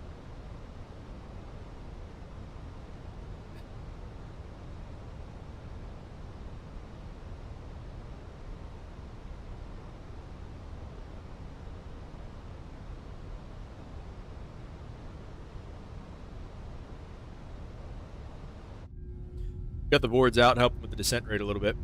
Got the boards out, helping with the descent rate a little bit.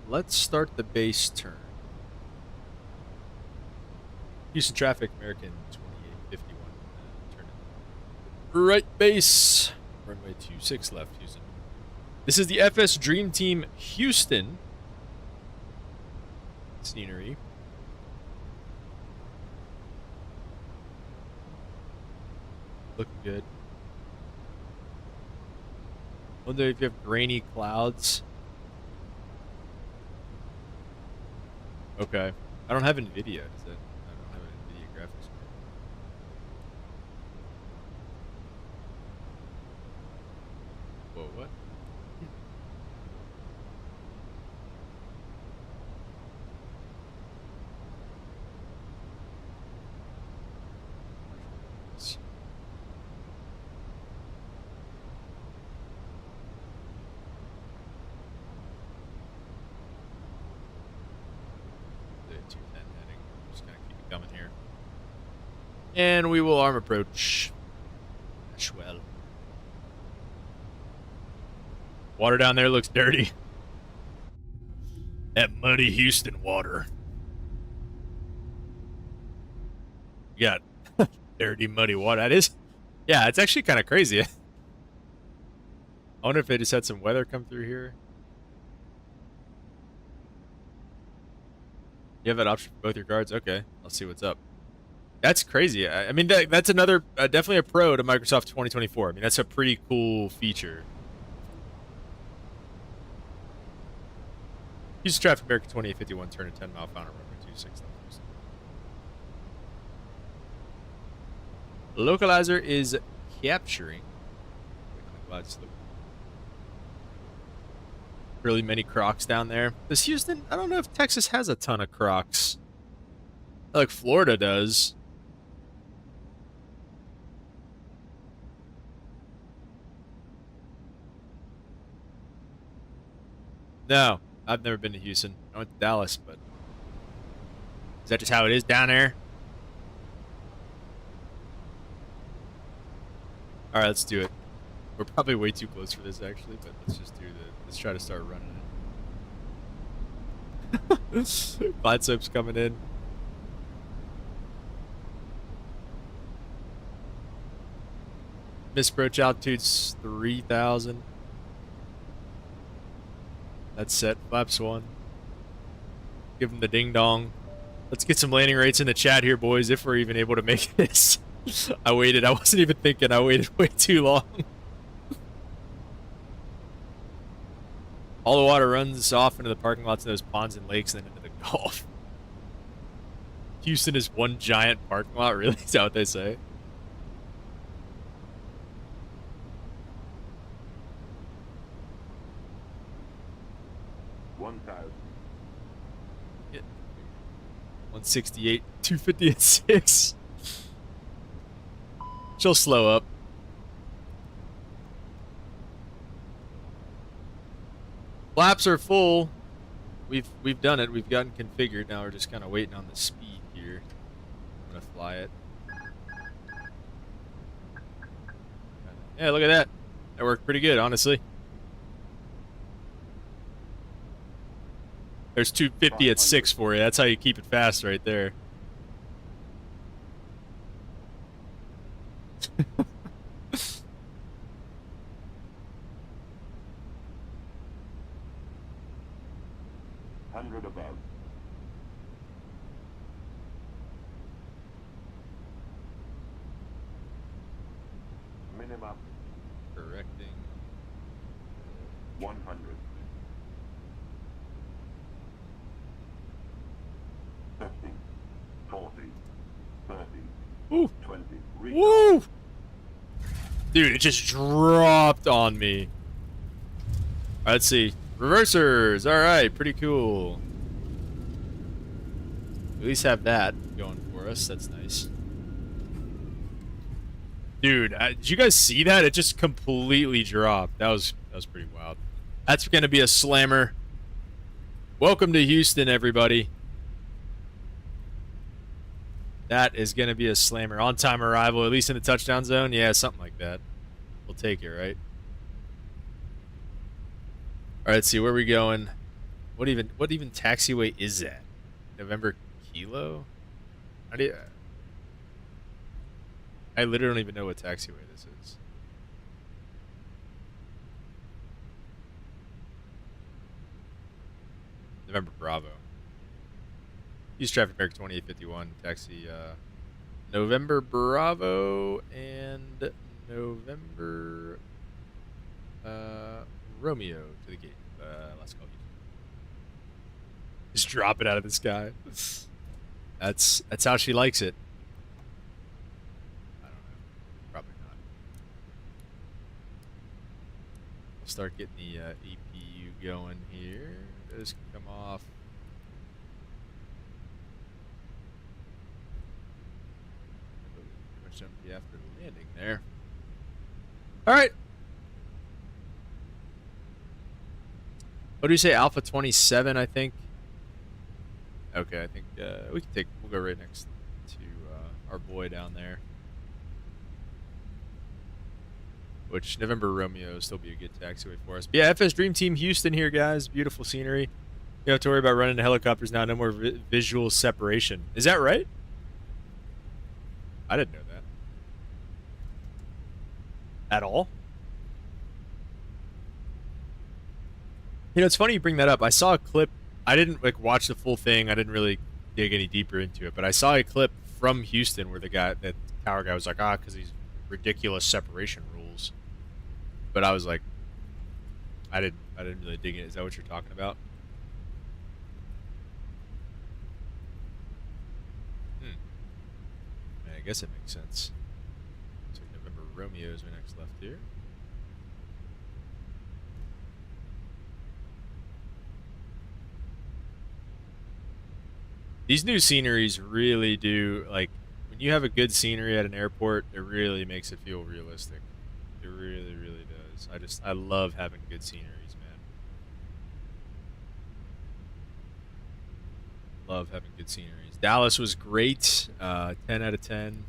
Let's start the base turn. Houston traffic, American 2851. Turn it. Right base. Runway 26 left, Houston. This is the FS Dream Team Houston scenery. Looking good. Wonder if you have grainy clouds. Okay. I don't have NVIDIA, is it? I don't have an NVIDIA graphics card. Whoa, what? Coming here. And we will arm approach. Ashwell. Water down there looks dirty. That muddy Houston water. You got dirty, muddy water. That is. Yeah, it's actually kind of crazy. I wonder if they just had some weather come through here. You have that option for both your cards? Okay, I'll see what's up. That's crazy. I mean, that's another, definitely a pro to Microsoft 2024. I mean, that's a pretty cool feature. Houston traffic, America 2851, turn at 10 mile final runway 26 left. Localizer is capturing. Really many crocs down there. Does Houston? I don't know if Texas has a ton of crocs. Like Florida does. No, I've never been to Houston. I went to Dallas, but is that just how it is down there? All right, let's do it. We're probably way too close for this, actually, but let's just do the. Let's try to start running Glide soap's coming in. Misapproach altitude's 3,000. That's set. Flaps 1. Give them the ding dong. Let's get some landing rates in the chat here, boys, if we're even able to make this. I waited. I wasn't even thinking. I waited way too long. All the water runs off into the parking lots of those ponds and lakes and then into the Gulf. Houston is one giant parking lot, really? Is that what they say? Yeah. 168, 250 at 6. She'll slow up. Flaps are full. We've done it. We've gotten configured. Now we're just kind of waiting on the speed here. I'm gonna fly it. Yeah, look at that. That worked pretty good, honestly. There's 250 at 6 for you. That's how you keep it fast right there. Above. Minimum. Correcting. 100. 50. 40. 30. Woo. 20. Woo! Dude, it just dropped on me. Alright, let's see. Reversers! Alright, pretty cool. At least have that going for us. That's nice. Dude, did you guys see that? It just completely dropped. That was pretty wild. That's going to be a slammer. Welcome to Houston, everybody. That is going to be a slammer. On-time arrival, at least in the touchdown zone. Yeah, something like that. We'll take it, right? All right, let's see. Where are we going? What even taxiway is that? November Kilo? How do you... I literally don't even know what taxiway this is. November Bravo. Use traffic America 2851. Taxi November Bravo and November Romeo to the gate. Let's go. Just drop it out of the sky. That's how she likes it. I don't know. Probably not. We'll start getting the EPU going here. This can come off. Pretty much empty after the landing there. All right. What do you say? Alpha 27, I think. Okay, I think we'll go right next to our boy down there. Which November Romeo will still be a good taxiway for us. But yeah, FS Dream Team Houston here, guys. Beautiful scenery. You don't have to worry about running into helicopters now. No more visual separation. Is that right? I didn't know that. At all? You know, it's funny you bring that up. I saw a clip. I didn't watch the full thing. I didn't really dig any deeper into it, but I saw a clip from Houston where that tower guy was like, because these ridiculous separation rules. But I was like, I didn't really dig it. Is that what you're talking about? I guess it makes sense. So November Romeo is my next left here. These new sceneries really do, like, when you have a good scenery at an airport, it really makes it feel realistic. It really, really does. I love having good sceneries, man. Love having good sceneries. Dallas was great. 10 out of 10.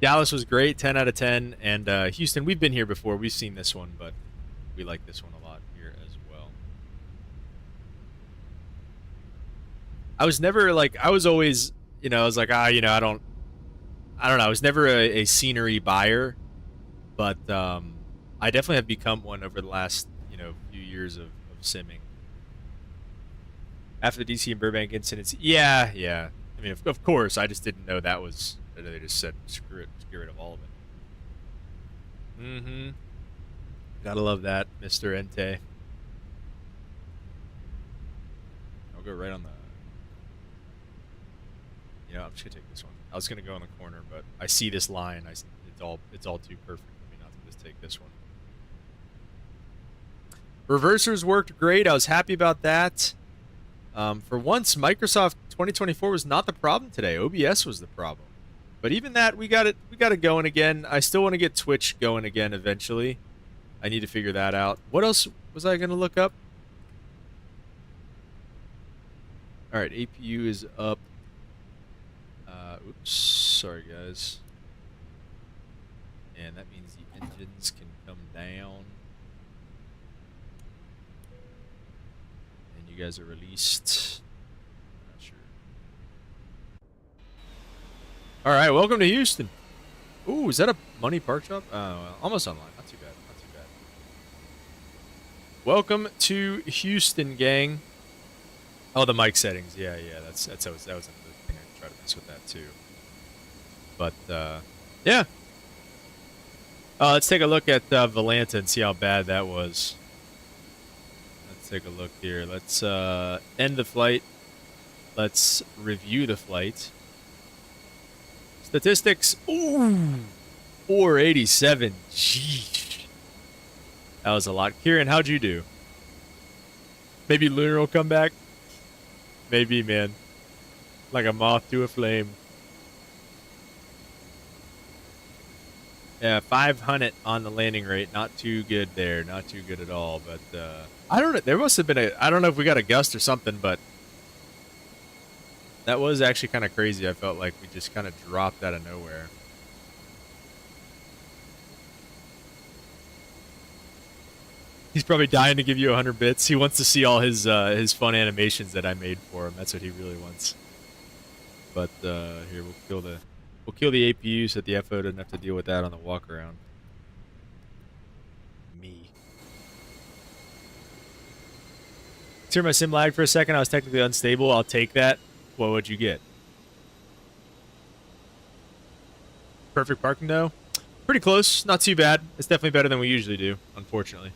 Dallas was great, 10 out of 10. And Houston, we've been here before. We've seen this one, but we like this one a lot here as well. I was never like, I was always, you know, I was like, I don't know. I was never a scenery buyer, but I definitely have become one over the last, few years of simming. After the DC and Burbank incidents, yeah. I mean, of course, I just didn't know that was. They just said screw it, just get rid of all of it. Mm-hmm. Gotta love that, Mr. Ente. I'll go right on the. I'm just gonna take this one. I was gonna go in the corner, but I see this line. It's all too perfect for me not to just take this one. Reversers worked great. I was happy about that. For once, Microsoft 2024 was not the problem today. OBS was the problem. But even that, we got it going again. I still want to get Twitch going again eventually. I need to figure that out. What else was I going to look up? All right, APU is up. Oops, sorry guys. And that means the engines can come down. And you guys are released. I'm not sure. All right, welcome to Houston. Ooh, is that a money park shop? Well, almost online. Not too bad. Not too bad. Welcome to Houston, gang. Oh, the mic settings. Yeah. That was another thing. I tried to mess with that too. But yeah. Let's take a look at Valanta and see how bad that was. Let's take a look here. Let's end the flight. Let's review the flight. Statistics. Ooh, 487. Jeez. That was a lot. Kieran, how'd you do? Maybe Lunar will come back? Maybe, man. Like a moth to a flame. Yeah, 500 on the landing rate. Not too good there. Not too good at all. But I don't know. There must have been I don't know if we got a gust or something, but that was actually kind of crazy. I felt like we just kind of dropped out of nowhere. He's probably dying to give you 100 bits. He wants to see all his fun animations that I made for him. That's what he really wants. But here, we'll kill the APU so that the FO doesn't have to deal with that on the walk around. Me. Hear my sim lag for a second. I was technically unstable. I'll take that. What would you get? Perfect parking though? Pretty close. Not too bad. It's definitely better than we usually do, unfortunately.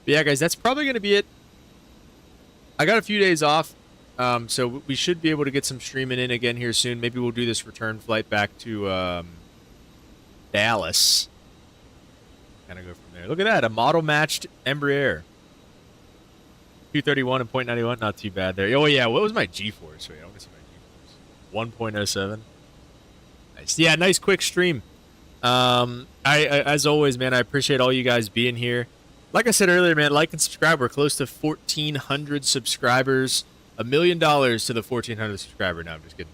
But yeah, guys, that's probably going to be it. I got a few days off, so we should be able to get some streaming in again here soon. Maybe we'll do this return flight back to Dallas. Kind of go from there. Look at that, a model-matched Embraer. 231 and 0.91, not too bad there. Oh, yeah, what was my G-force? Wait, I want to see my G-force. 1.07. Nice. Yeah, nice quick stream. As always, man, I appreciate all you guys being here. Like I said earlier, man, like and subscribe. We're close to 1,400 subscribers. $1 million to the 1,400 subscriber. No, I'm just kidding.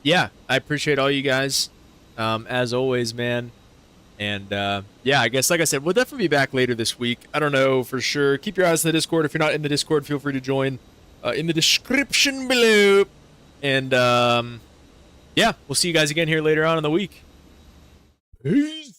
Yeah, I appreciate all you guys. As always, man. And, yeah, I guess, like I said, we'll definitely be back later this week. I don't know for sure. Keep your eyes on the Discord. If you're not in the Discord, feel free to join in the description below. And, yeah, we'll see you guys again here later on in the week. Peace.